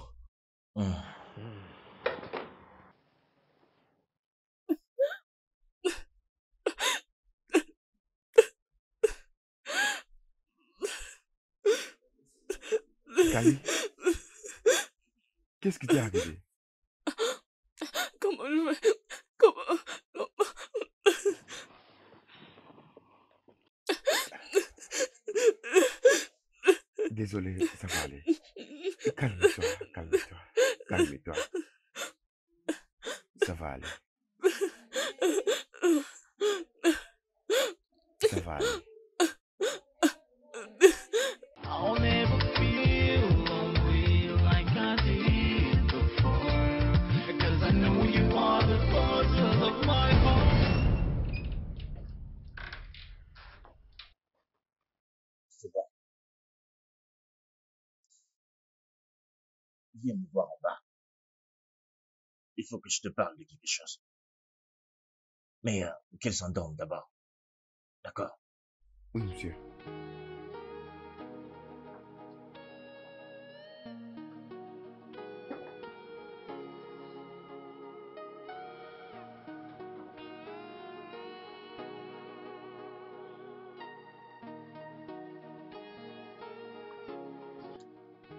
Speaker 7: Carly, qu'est-ce qui t'est arrivé?
Speaker 2: Comment
Speaker 7: Désolé, ça va aller. Calme-toi. Ça va aller. Ça va aller.
Speaker 11: I'll never feel lonely like I did before. Because I know you are the puzzle of my heart.
Speaker 3: C'est bon. Viens me voir en bas. Il faut que je te parle de quelque chose. Mais qu'elle s'endorme d'abord. D'accord?
Speaker 7: Oui, monsieur.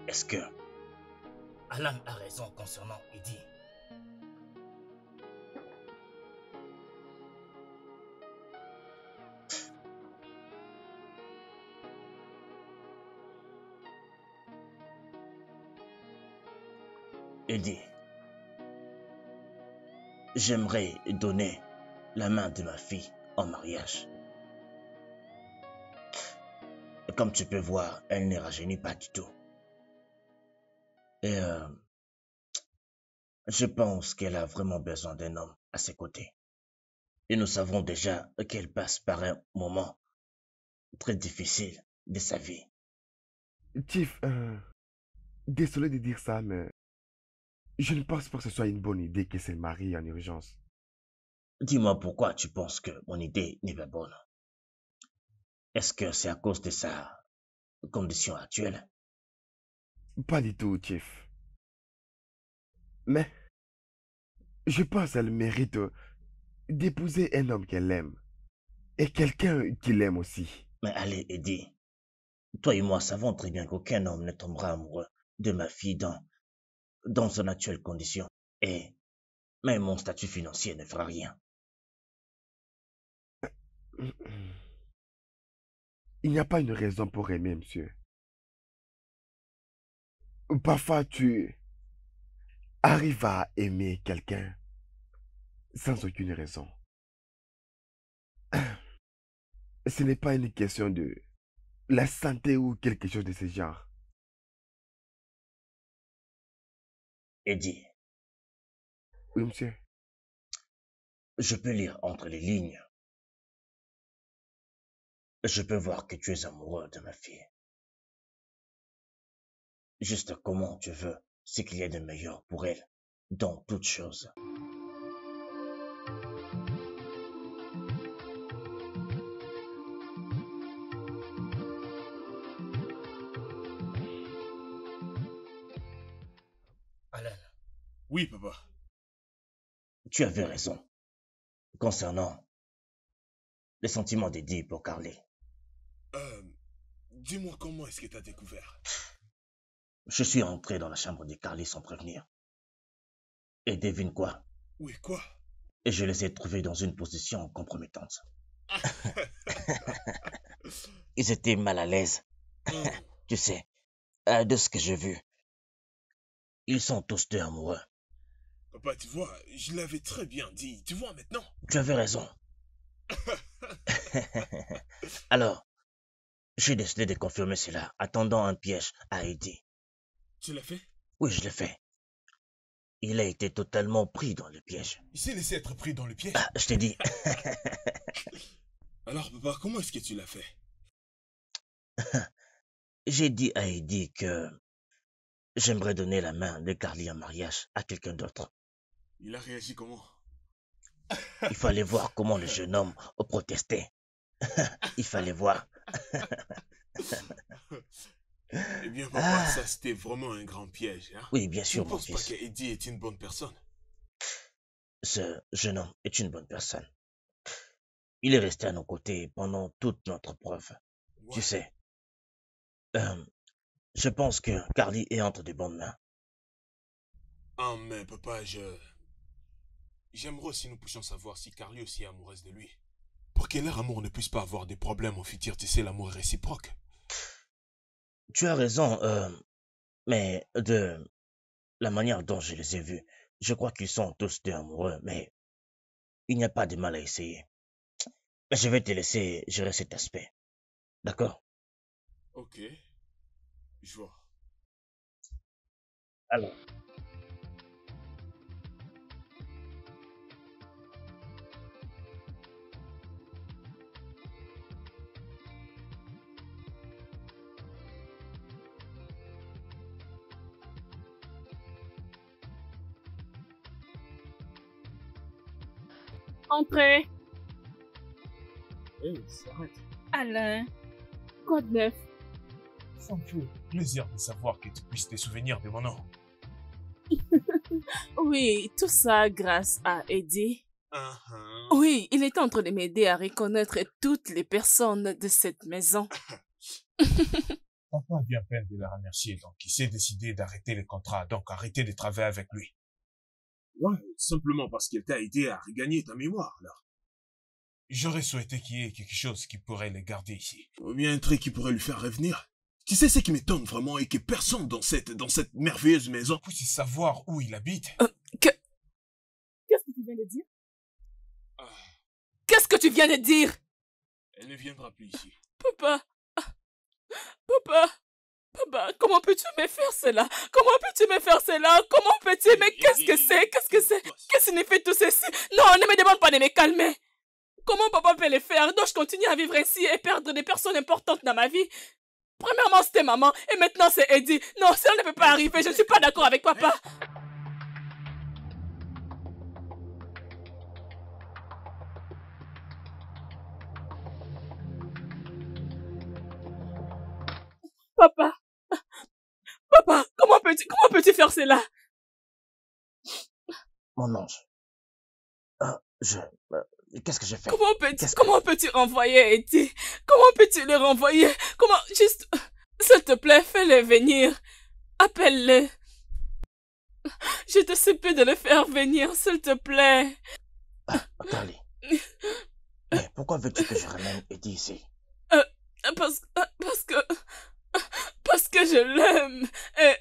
Speaker 3: Est-ce que Alan a raison concernant Eddie? Eddie, j'aimerais donner la main de ma fille en mariage. Et comme tu peux voir, elle ne rajeunit pas du tout. Et je pense qu'elle a vraiment besoin d'un homme à ses côtés. Et nous savons déjà qu'elle passe par un moment très difficile de sa vie.
Speaker 7: Chief, désolé de dire ça, mais je ne pense pas que ce soit une bonne idée qu'elle se marie en urgence.
Speaker 3: Dis-moi pourquoi tu penses que mon idée n'est pas bonne. Est-ce que c'est à cause de sa condition actuelle?
Speaker 7: Pas du tout, Chief. Mais je pense qu'elle mérite d'épouser un homme qu'elle aime. Et quelqu'un qui l'aime aussi.
Speaker 3: Mais allez, Eddie, toi et moi savons très bien qu'aucun homme ne tombera amoureux de ma fille dans son actuelle condition. Et même mon statut financier ne fera rien.
Speaker 7: Il n'y a pas une raison pour aimer, monsieur. Parfois, tu arrives à aimer quelqu'un sans aucune raison. Ce n'est pas une question de la santé ou quelque chose de ce genre.
Speaker 3: Eddie.
Speaker 7: Oui, monsieur.
Speaker 3: Je peux lire entre les lignes. Je peux voir que tu es amoureux de ma fille. Juste comment tu veux ce qu'il y a de meilleur pour elle dans toutes choses. Alan.
Speaker 9: Oui, papa.
Speaker 3: Tu avais raison concernant les sentiments d'Eddie pour Carly.
Speaker 9: Dis-moi comment est-ce que tu as découvert?
Speaker 3: Je suis entré dans la chambre de Carly sans prévenir. Et devine quoi?
Speaker 9: Oui, quoi?
Speaker 3: Et je les ai trouvés dans une position compromettante. Ils étaient mal à l'aise. Tu sais, de ce que j'ai vu. Ils sont tous deux amoureux.
Speaker 9: Papa, tu vois, je l'avais très bien dit. Tu vois maintenant?
Speaker 3: Tu avais raison. Alors, j'ai décidé de confirmer cela, attendant un piège à Eddie.
Speaker 9: Tu l'as fait?
Speaker 3: Oui, je l'ai fait. Il a été totalement pris dans le piège.
Speaker 9: Il s'est laissé être pris dans le piège?
Speaker 3: Ah, je t'ai dit.
Speaker 9: Alors, papa, comment est-ce que tu l'as fait?
Speaker 3: J'ai dit à Eddie que j'aimerais donner la main de Carly en mariage à quelqu'un d'autre.
Speaker 9: Il a réagi comment?
Speaker 3: Il fallait voir comment le jeune homme protestait. Il fallait voir.
Speaker 9: Eh bien, papa, ça c'était vraiment un grand piège. Hein?
Speaker 3: Oui, bien sûr,
Speaker 9: mon fils. Tu ne penses pas qu'Eddie est une bonne personne?
Speaker 3: Ce jeune homme est une bonne personne. Il est resté à nos côtés pendant toute notre preuve. Ouais. Tu sais, je pense que Carly est entre de bonnes mains.
Speaker 9: Ah, mais papa, j'aimerais si nous puissions savoir si Carly aussi est amoureuse de lui. Pour que leur amour ne puisse pas avoir des problèmes au futur, tu sais, l'amour est réciproque.
Speaker 3: Tu as raison, mais de la manière dont je les ai vus, Je crois qu'ils sont tous deux amoureux, mais il n'y a pas de mal à essayer. Mais je vais te laisser gérer cet aspect. D'accord?
Speaker 9: Ok, je vois.
Speaker 3: Alors.
Speaker 2: Entrez.
Speaker 9: Hé, s'arrête.
Speaker 2: Alain, quoi de neuf?
Speaker 9: Ça me fait plaisir de savoir que tu puisses te souvenir de mon nom.
Speaker 2: Oui, tout ça grâce à Eddie.
Speaker 9: Uh-huh.
Speaker 2: Oui, il était en train de m'aider à reconnaître toutes les personnes de cette maison.
Speaker 9: Papa vient à peine de le remercier, donc il s'est décidé d'arrêter le contrat, donc arrêter de travailler avec lui. Ouais, simplement parce qu'il t'a aidé à regagner ta mémoire, alors. J'aurais souhaité qu'il y ait quelque chose qui pourrait le garder ici. Ou bien un truc qui pourrait lui faire revenir. Tu sais ce qui m'étonne vraiment et que personne dans cette merveilleuse maison puisse savoir où il habite.
Speaker 2: Qu'est-ce que tu viens de dire? Qu'est-ce que tu viens de dire?
Speaker 9: Elle ne viendra plus ici.
Speaker 2: Papa, comment peux-tu me faire cela? Comment peux-tu me faire cela? Comment peux-tu? Mais qu'est-ce que c'est? Qu'est-ce que c'est? Qu'est-ce que signifie tout ceci? Non, ne me demande pas de me calmer. Comment papa peut le faire? Dois-je continuer à vivre ainsi et perdre des personnes importantes dans ma vie? Premièrement, c'était maman et maintenant c'est Eddie. Non, ça ne peut pas arriver. Je ne suis pas d'accord avec papa. Papa, comment peux-tu faire cela?
Speaker 3: Mon ange. Qu'est-ce que j'ai fait?
Speaker 2: Comment peux-tu renvoyer Eddie? Comment peux-tu le renvoyer? Comment, juste, s'il te plaît, fais-le venir. Appelle-le. Je te supplie de le faire venir, s'il te plaît.
Speaker 3: Carly. Mais pourquoi veux-tu que je ramène Eddie ici?
Speaker 2: Parce que je l'aime. Et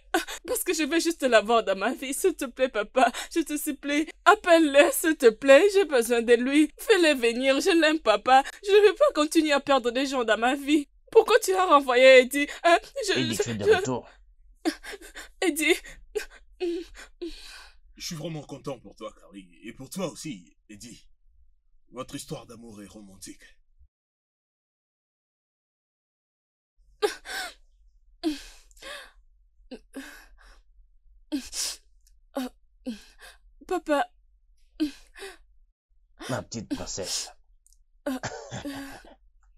Speaker 2: parce que je veux juste l'avoir dans ma vie. S'il te plaît, papa, je te supplie. Appelle-le, s'il te plaît. J'ai besoin de lui. Fais-le venir. Je l'aime, papa. Je ne veux pas continuer à perdre des gens dans ma vie. Pourquoi tu as renvoyé Eddie?
Speaker 3: Eddie, tu es de retour.
Speaker 2: Eddie.
Speaker 9: Je suis vraiment content pour toi, Carly. Et pour toi aussi, Eddie. Votre histoire d'amour est romantique.
Speaker 2: Papa.
Speaker 3: Ma petite princesse.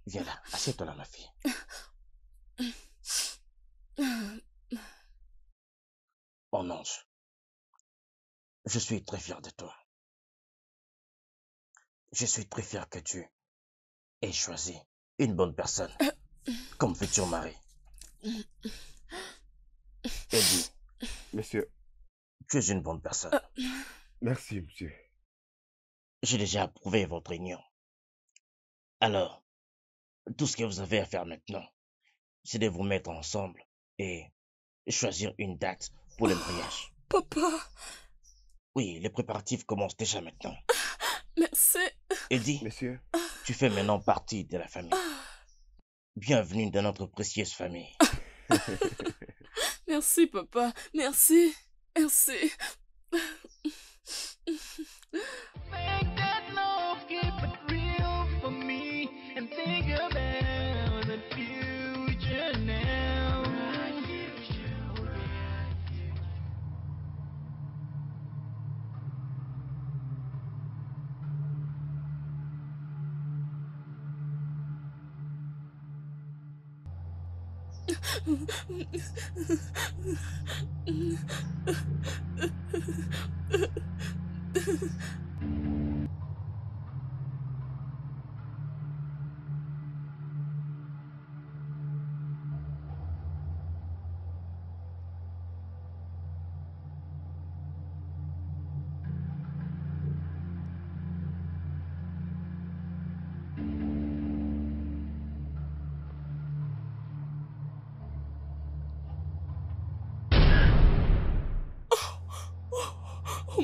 Speaker 3: Viens là, assieds-toi là, ma fille. Mon ange, je suis très fier de toi. Je suis très fier que tu aies choisi une bonne personne comme futur mari. Eddie.
Speaker 7: Monsieur.
Speaker 3: Tu es une bonne personne.
Speaker 7: Merci, monsieur.
Speaker 3: J'ai déjà approuvé votre union. Alors, tout ce que vous avez à faire maintenant, c'est de vous mettre ensemble et choisir une date pour le mariage.
Speaker 2: Papa.
Speaker 3: Oui, les préparatifs commencent déjà maintenant.
Speaker 2: Merci.
Speaker 3: Eddie,
Speaker 7: monsieur,
Speaker 3: tu fais maintenant partie de la famille. Bienvenue dans notre précieuse famille.
Speaker 2: Merci, papa. Merci. Merci.
Speaker 11: Make that love, keep it real for me, and think about the future now.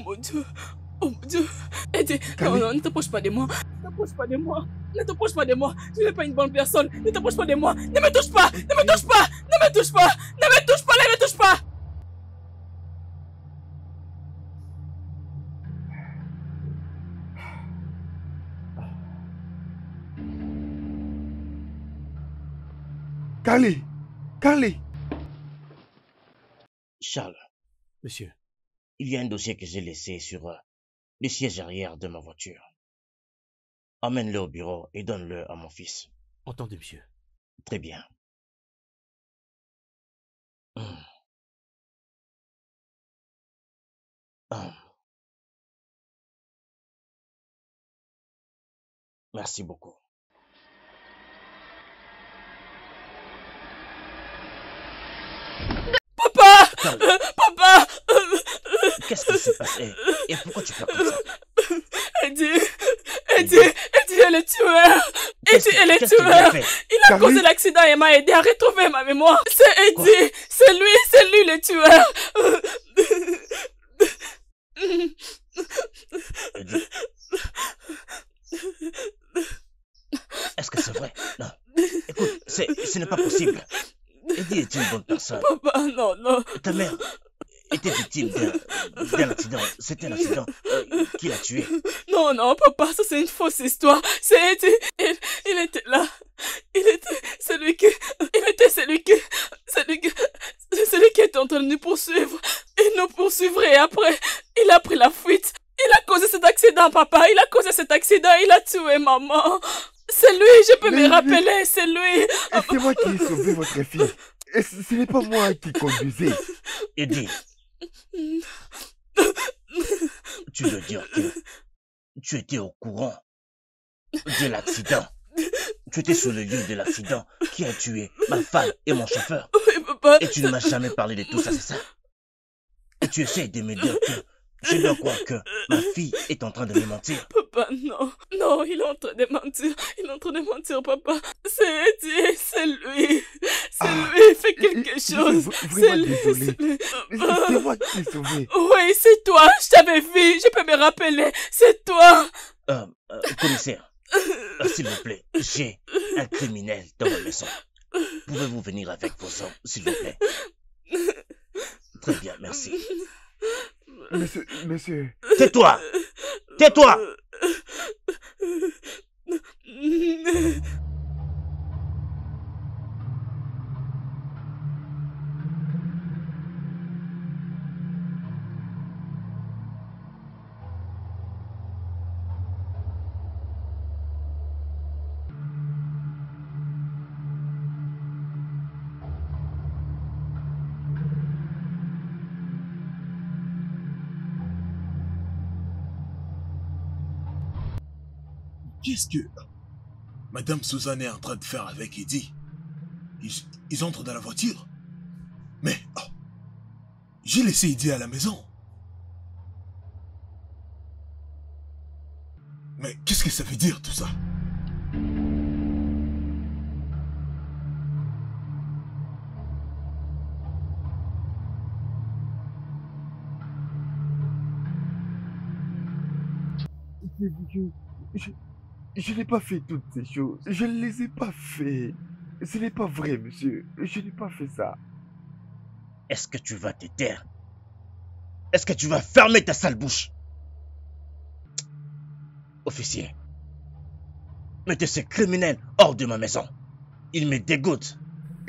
Speaker 2: mon Dieu. Oh mon Dieu. Eddie, non, non, ne t'approche pas de moi. Ne t'approche pas de moi. Ne t'approche pas de moi. Tu n'es pas une bonne personne. Ne t'approche pas de moi. Ne me touche pas. Ne me touche pas. Ne me touche pas. Ne me touche pas. Ne me touche pas.
Speaker 7: Carly! Carly!
Speaker 3: Charles,
Speaker 4: Monsieur,
Speaker 3: il y a un dossier que j'ai laissé sur le siège arrière de ma voiture. Emmène-le au bureau et donne-le à mon fils.
Speaker 4: entendu, monsieur.
Speaker 3: Très bien. Merci beaucoup.
Speaker 2: Papa!
Speaker 3: Carly,
Speaker 2: Papa!
Speaker 3: qu'est-ce qui s'est passé? Et pourquoi tu pleures comme ça?
Speaker 2: Eddie est le tueur! Eddie est le
Speaker 3: Qu'est-ce qu'il a
Speaker 2: tueur!
Speaker 3: fait?
Speaker 2: Il a causé l'accident et m'a aidé à retrouver ma mémoire. C'est Eddie! C'est lui le tueur!
Speaker 3: Eddie. Est-ce que c'est vrai? Non. Écoute, ce n'est pas possible. Eddie est une bonne personne.
Speaker 2: Papa, non.
Speaker 3: Ta mère était victime d'un accident. C'était un accident qui l'a tué.
Speaker 2: Non, papa, ça c'est une fausse histoire. C'est Eddie. Il était là. Il était celui qui était en train de nous poursuivre. Il nous poursuivrait après. Il a pris la fuite. Il a causé cet accident, papa. Il a causé cet accident. Il a tué maman. C'est lui, je peux me rappeler, c'est lui.
Speaker 7: C'est moi qui ai sauvé votre fille. Et ce n'est pas moi qui conduisais.
Speaker 3: Eddie, tu veux dire que tu étais au courant de l'accident? Tu étais sur le lieu de l'accident qui a tué ma femme et mon chauffeur.
Speaker 2: Oui, papa.
Speaker 3: Et tu ne m'as jamais parlé de tout ça, c'est ça? Et tu essaies de me dire que je dois croire que ma fille est en train de me mentir.
Speaker 2: Papa, non, il est en train de mentir. Il est en train de mentir, papa. C'est Eddie, c'est lui. C'est lui, fais quelque chose. C'est lui, c'est lui.
Speaker 7: C'est moi qui t'ai sauvé.
Speaker 2: Oui, c'est toi, je t'avais vu, je peux me rappeler. C'est toi.
Speaker 3: Commissaire, s'il vous plaît, j'ai un criminel dans ma maison. Pouvez-vous venir avec vos hommes, s'il vous plaît? Très bien, merci.
Speaker 7: Monsieur.
Speaker 3: Tais-toi! Tais-toi!
Speaker 8: Qu'est-ce que Madame Suzanne est en train de faire avec Eddie? Ils entrent dans la voiture. Mais j'ai laissé Eddie à la maison. Mais qu'est-ce que ça veut dire tout ça?
Speaker 7: Je n'ai pas fait toutes ces choses. Je ne les ai pas fait. Ce n'est pas vrai, monsieur. Je n'ai pas fait ça.
Speaker 3: Est-ce que tu vas te taire? Est-ce que tu vas fermer ta sale bouche? Officier, mettez ces criminels hors de ma maison. Ils me dégoûtent.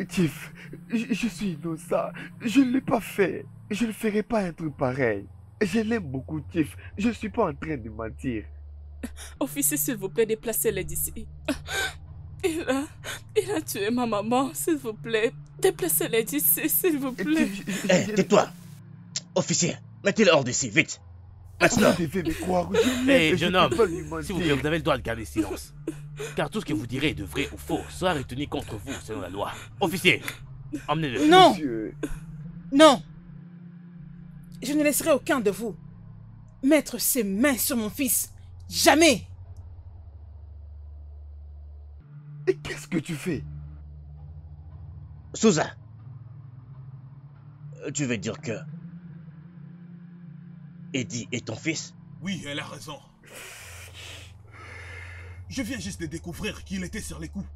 Speaker 7: Chief, je suis innocent. Je ne l'ai pas fait. Je ne ferai pas un truc pareil. Je l'aime beaucoup, Chief. Je ne suis pas en train de mentir.
Speaker 2: Officier, s'il vous plaît, déplacez-les d'ici. Il a tué ma maman, s'il vous plaît. Déplacez-les d'ici, s'il vous plaît.
Speaker 3: Tais-toi. Officier, mettez-le hors d'ici, vite. Maintenant.
Speaker 7: Vous devez me croire.
Speaker 4: Jeune homme, s'il vous plaît, vous avez le droit de garder silence. Car tout ce que vous direz de vrai ou faux sera retenu contre vous selon la loi. Officier, emmenez-le.
Speaker 1: Non.
Speaker 7: Monsieur.
Speaker 1: Non. Je ne laisserai aucun de vous mettre ses mains sur mon fils. Jamais.
Speaker 7: Et qu'est-ce que tu fais?
Speaker 3: Souza, tu veux dire que Eddie est ton fils?
Speaker 8: Oui, elle a raison. Je viens juste de découvrir qu'il était sur les coups.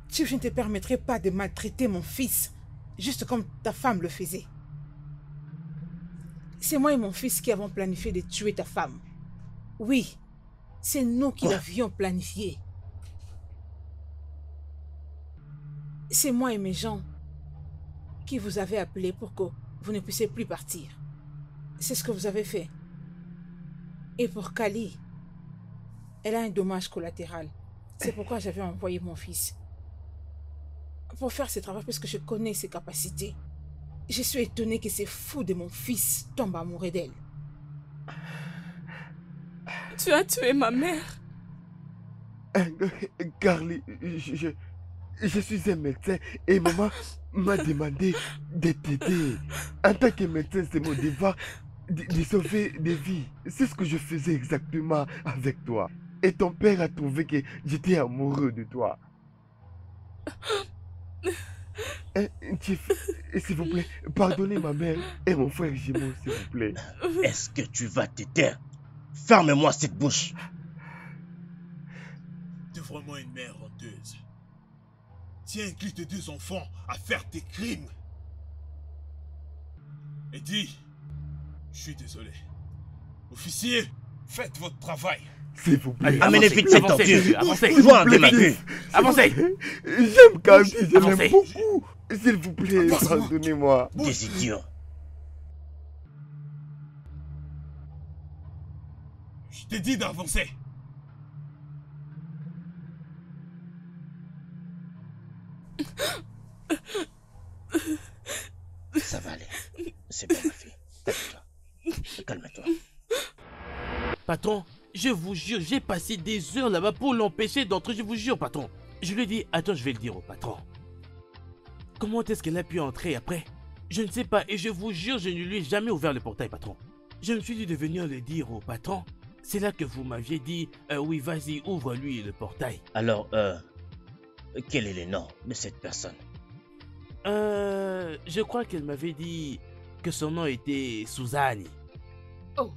Speaker 1: Chief, je ne te permettrai pas de maltraiter mon fils, juste comme ta femme le faisait. C'est moi et mon fils qui avons planifié de tuer ta femme. Oui, c'est nous qui l'avions planifié. C'est moi et mes gens qui vous avez appelé pour que vous ne puissiez plus partir. C'est ce que vous avez fait. Et pour Kali, elle a un dommage collatéral. C'est pourquoi j'avais envoyé mon fils. Pour faire ce travail, parce que je connais ses capacités. Je suis étonnée que ces fous de mon fils tombent amoureux d'elle.
Speaker 2: Tu as tué ma mère.
Speaker 7: Carly, je suis un médecin et maman m'a demandé de t'aider. En tant que médecin, c'est mon devoir de sauver des vies. C'est ce que je faisais exactement avec toi. Et ton père a trouvé que j'étais amoureux de toi. Chief, s'il vous plaît, pardonnez ma mère et mon frère jumeau, s'il vous plaît.
Speaker 3: Est-ce que tu vas te taire? Ferme-moi cette bouche.
Speaker 8: T'es vraiment une mère honteuse. Tu inclines tes deux enfants à faire tes crimes. Eddie, je suis désolé. Officier, faites votre travail.
Speaker 7: S'il vous plaît.
Speaker 3: Allez, amenez vite cette tortue.
Speaker 4: Avancez.
Speaker 3: Vois de ma queue.
Speaker 4: Avancez.
Speaker 7: J'aime Carly, je l'aime
Speaker 4: Avancez.
Speaker 7: beaucoup. S'il vous plaît, pardonnez-moi.
Speaker 3: Des idiots.
Speaker 8: Je t'ai dit d'avancer.
Speaker 3: Ça va aller. C'est bon, ma fille. Calme-toi. Calme-toi.
Speaker 4: Patron, je vous jure, j'ai passé des heures là-bas pour l'empêcher d'entrer, je vous jure, patron. Je lui ai dit, attends, je vais le dire au patron. Comment est-ce qu'elle a pu entrer après? Je ne sais pas, et je vous jure, je ne lui ai jamais ouvert le portail, patron. Je me suis dit de venir le dire au patron. C'est là que vous m'aviez dit, oui, vas-y, ouvre-lui le portail.
Speaker 3: Alors, quel est le nom de cette personne?
Speaker 4: Je crois qu'elle m'avait dit que son nom était Suzanne.
Speaker 6: Oh,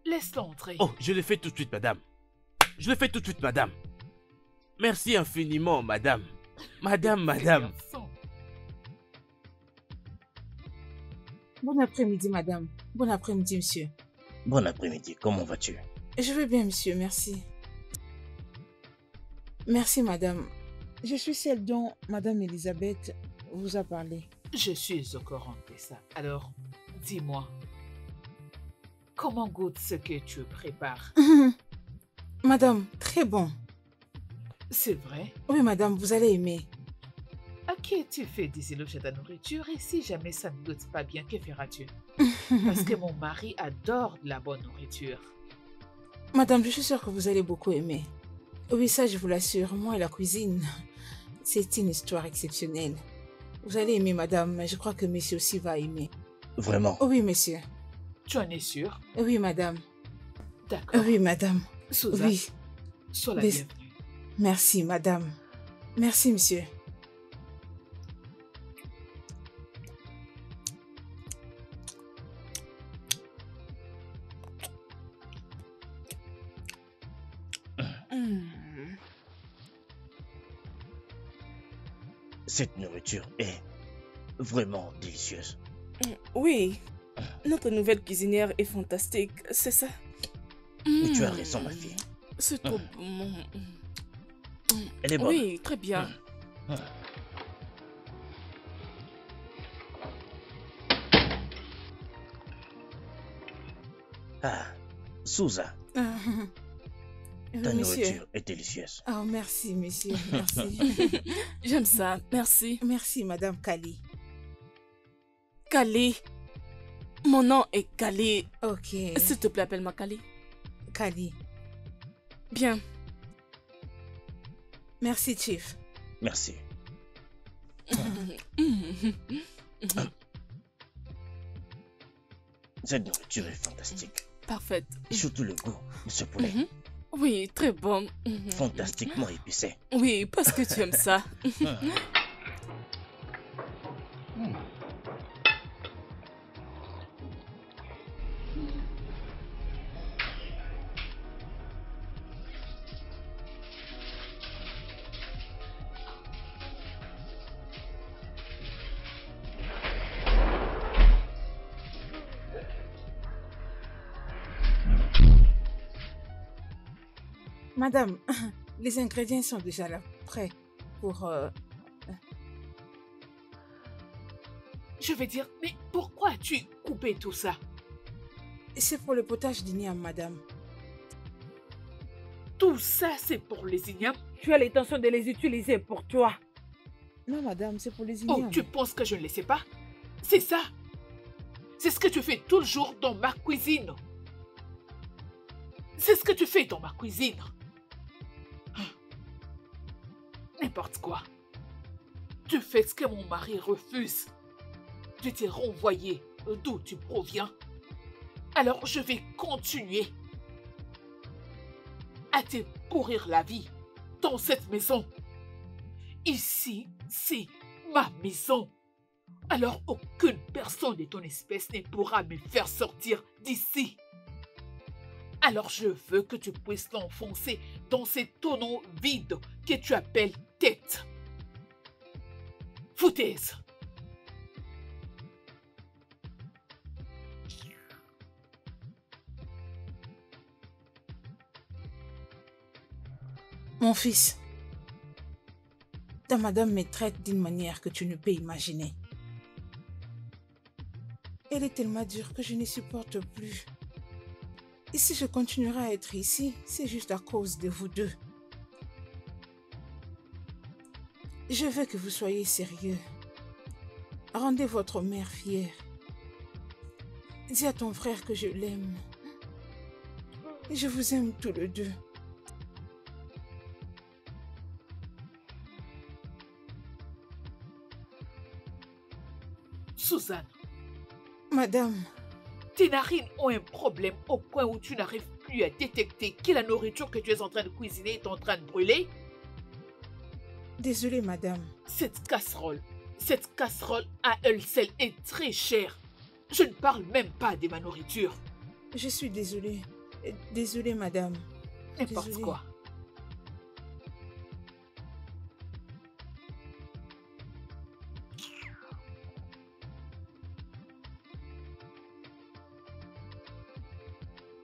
Speaker 6: laisse-la entrer.
Speaker 4: Oh, je le fais tout de suite, madame. Je le fais tout de suite, madame. Merci infiniment, madame. Madame.
Speaker 1: Bon après-midi, madame. Bon après-midi, monsieur.
Speaker 3: Bon après-midi, comment vas-tu?
Speaker 1: Je vais bien, monsieur, merci. Merci, madame. Je suis celle dont madame Elisabeth vous a parlé.
Speaker 6: Je suis au courant de ça. Alors, dis-moi, comment goûte ce que tu prépares?
Speaker 1: Madame, très bon.
Speaker 6: C'est vrai?
Speaker 1: Oui, madame, vous allez aimer.
Speaker 6: À qui tu fais des éloges à ta nourriture et si jamais ça ne goûte pas bien, que feras-tu? Parce que mon mari adore de la bonne nourriture.
Speaker 1: Madame, je suis sûre que vous allez beaucoup aimer. Oui, ça, je vous l'assure. Moi et la cuisine, c'est une histoire exceptionnelle. Vous allez aimer, madame, mais je crois que monsieur aussi va aimer.
Speaker 3: Vraiment?
Speaker 1: Oui, monsieur.
Speaker 6: Tu en es sûre?
Speaker 1: Oui, madame.
Speaker 6: D'accord.
Speaker 1: Oui, madame.
Speaker 6: Suzanne,
Speaker 1: oui.
Speaker 6: sois la bienvenue.
Speaker 1: Merci, madame. Merci, monsieur.
Speaker 3: Cette nourriture est vraiment délicieuse.
Speaker 2: Oui, notre nouvelle cuisinière est fantastique, c'est ça?
Speaker 3: Mais tu as raison, ma fille.
Speaker 2: C'est trop bon.
Speaker 3: Elle est bonne.
Speaker 2: Oui, très bien.
Speaker 3: Ah, Souza, ta nourriture est délicieuse.
Speaker 1: Oh, merci, monsieur. Merci.
Speaker 2: J'aime ça, merci.
Speaker 1: Merci, madame Kali.
Speaker 2: Kali. Mon nom est Kali.
Speaker 1: Ok.
Speaker 2: S'il te plaît, appelle-moi Kali.
Speaker 1: Kali.
Speaker 2: Bien.
Speaker 1: Merci, Chief.
Speaker 3: Merci. Cette nourriture est fantastique.
Speaker 2: Parfaite.
Speaker 3: Surtout le goût de ce poulet.
Speaker 2: Oui, très bon.
Speaker 3: Fantastiquement épicé.
Speaker 2: Oui, parce que tu aimes ça.
Speaker 1: Madame, les ingrédients sont déjà là, prêts pour...
Speaker 6: Je vais dire, mais pourquoi as-tu coupé tout ça?
Speaker 1: C'est pour le potage d'igname, madame.
Speaker 6: Tout ça, c'est pour les ignames?
Speaker 5: Tu as l'intention de les utiliser pour toi.
Speaker 1: Non, madame, c'est pour les
Speaker 6: Oh,
Speaker 1: ignames.
Speaker 6: tu penses que je ne le sais pas? C'est ça. C'est ce que tu fais tout le jour dans ma cuisine. C'est ce que tu fais dans ma cuisine. N'importe quoi. Tu fais ce que mon mari refuse. Je t'ai renvoyé d'où tu proviens. Alors je vais continuer à te pourrir la vie dans cette maison. Ici, c'est ma maison. Alors aucune personne de ton espèce ne pourra me faire sortir d'ici. Alors je veux que tu puisses l'enfoncer dans ces tonneaux vides que tu appelles tête. Foutaise.
Speaker 1: Mon fils, ta madame me traite d'une manière que tu ne peux imaginer. Elle est tellement dure que je ne supporte plus. Et si je continuerai à être ici, c'est juste à cause de vous deux. Je veux que vous soyez sérieux. Rendez votre mère fière. Dis à ton frère que je l'aime. Et je vous aime tous les deux.
Speaker 6: Suzanne.
Speaker 1: Madame.
Speaker 6: Tes narines ont un problème au point où tu n'arrives plus à détecter que la nourriture que tu es en train de cuisiner est en train de brûler?
Speaker 1: Désolée, madame.
Speaker 6: Cette casserole à elle seule est très chère. Je ne parle même pas de ma nourriture.
Speaker 1: Je suis désolée. Désolée, madame.
Speaker 6: N'importe quoi.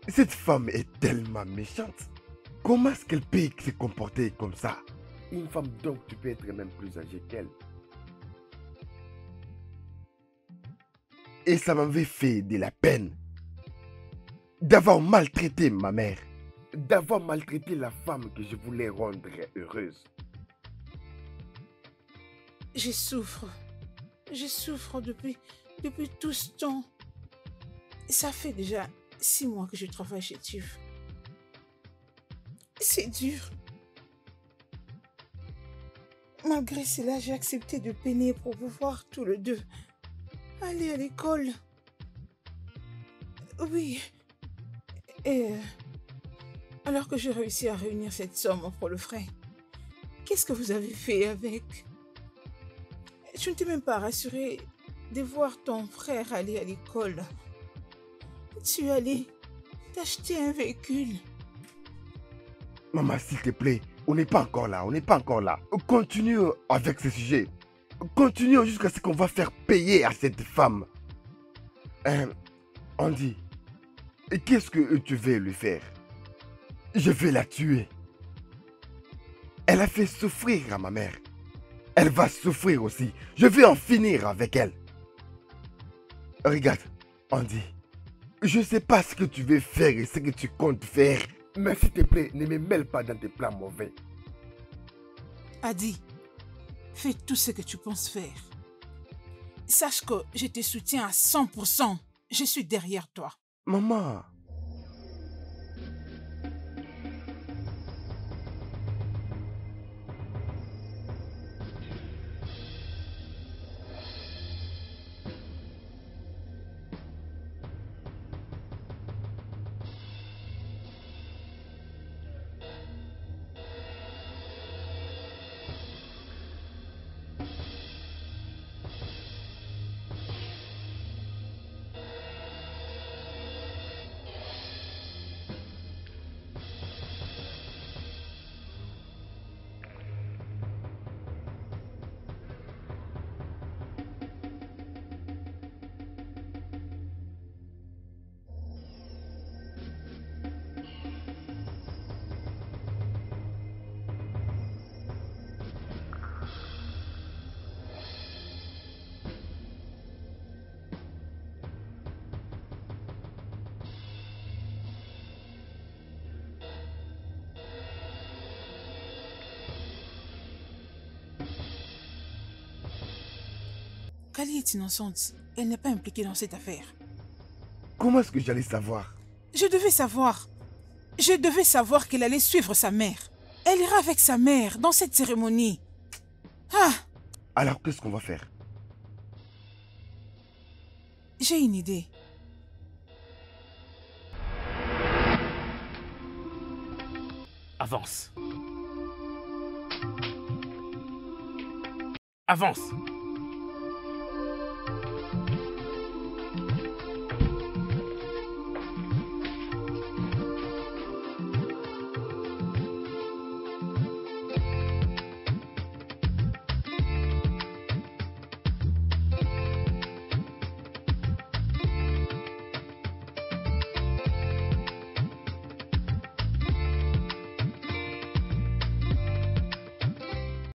Speaker 7: Cette femme est tellement méchante. Comment est-ce qu'elle peut se comporter comme ça? Une femme donc tu peux être même plus âgée qu'elle. Et ça m'avait fait de la peine d'avoir maltraité ma mère, d'avoir maltraité la femme que je voulais rendre heureuse.
Speaker 1: Je souffre. Je souffre depuis tout ce temps. Ça fait déjà 6 mois que je travaille chez TIF. C'est dur. Malgré cela, j'ai accepté de peiner pour pouvoir tous les deux aller à l'école. Oui. Et alors que j'ai réussi à réunir cette somme pour le frais, qu'est-ce que vous avez fait avec? Tu ne t'es même pas rassuré de voir ton frère aller à l'école. Tu es allé t'acheter un véhicule.
Speaker 7: Maman, s'il te plaît, on n'est pas encore là, Continue avec ce sujet. Continue jusqu'à ce qu'on va faire payer à cette femme. Andy, qu'est-ce que tu veux lui faire? Je vais la tuer. Elle a fait souffrir à ma mère. Elle va souffrir aussi. Je vais en finir avec elle. Regarde, Andy. Je ne sais pas ce que tu veux faire et ce que tu comptes faire. Mais s'il te plaît, ne me mêle pas dans tes plans mauvais.
Speaker 1: Adi, fais tout ce que tu penses faire. Sache que je te soutiens à 100%. Je suis derrière toi.
Speaker 7: Maman.
Speaker 1: Kali est innocente. Elle n'est pas impliquée dans cette affaire.
Speaker 7: Comment est-ce que j'allais savoir?
Speaker 1: Je devais savoir. Je devais savoir qu'elle allait suivre sa mère. Elle ira avec sa mère dans cette cérémonie. Ah!
Speaker 7: Alors qu'est-ce qu'on va faire?
Speaker 1: J'ai une idée.
Speaker 4: Avance. Avance.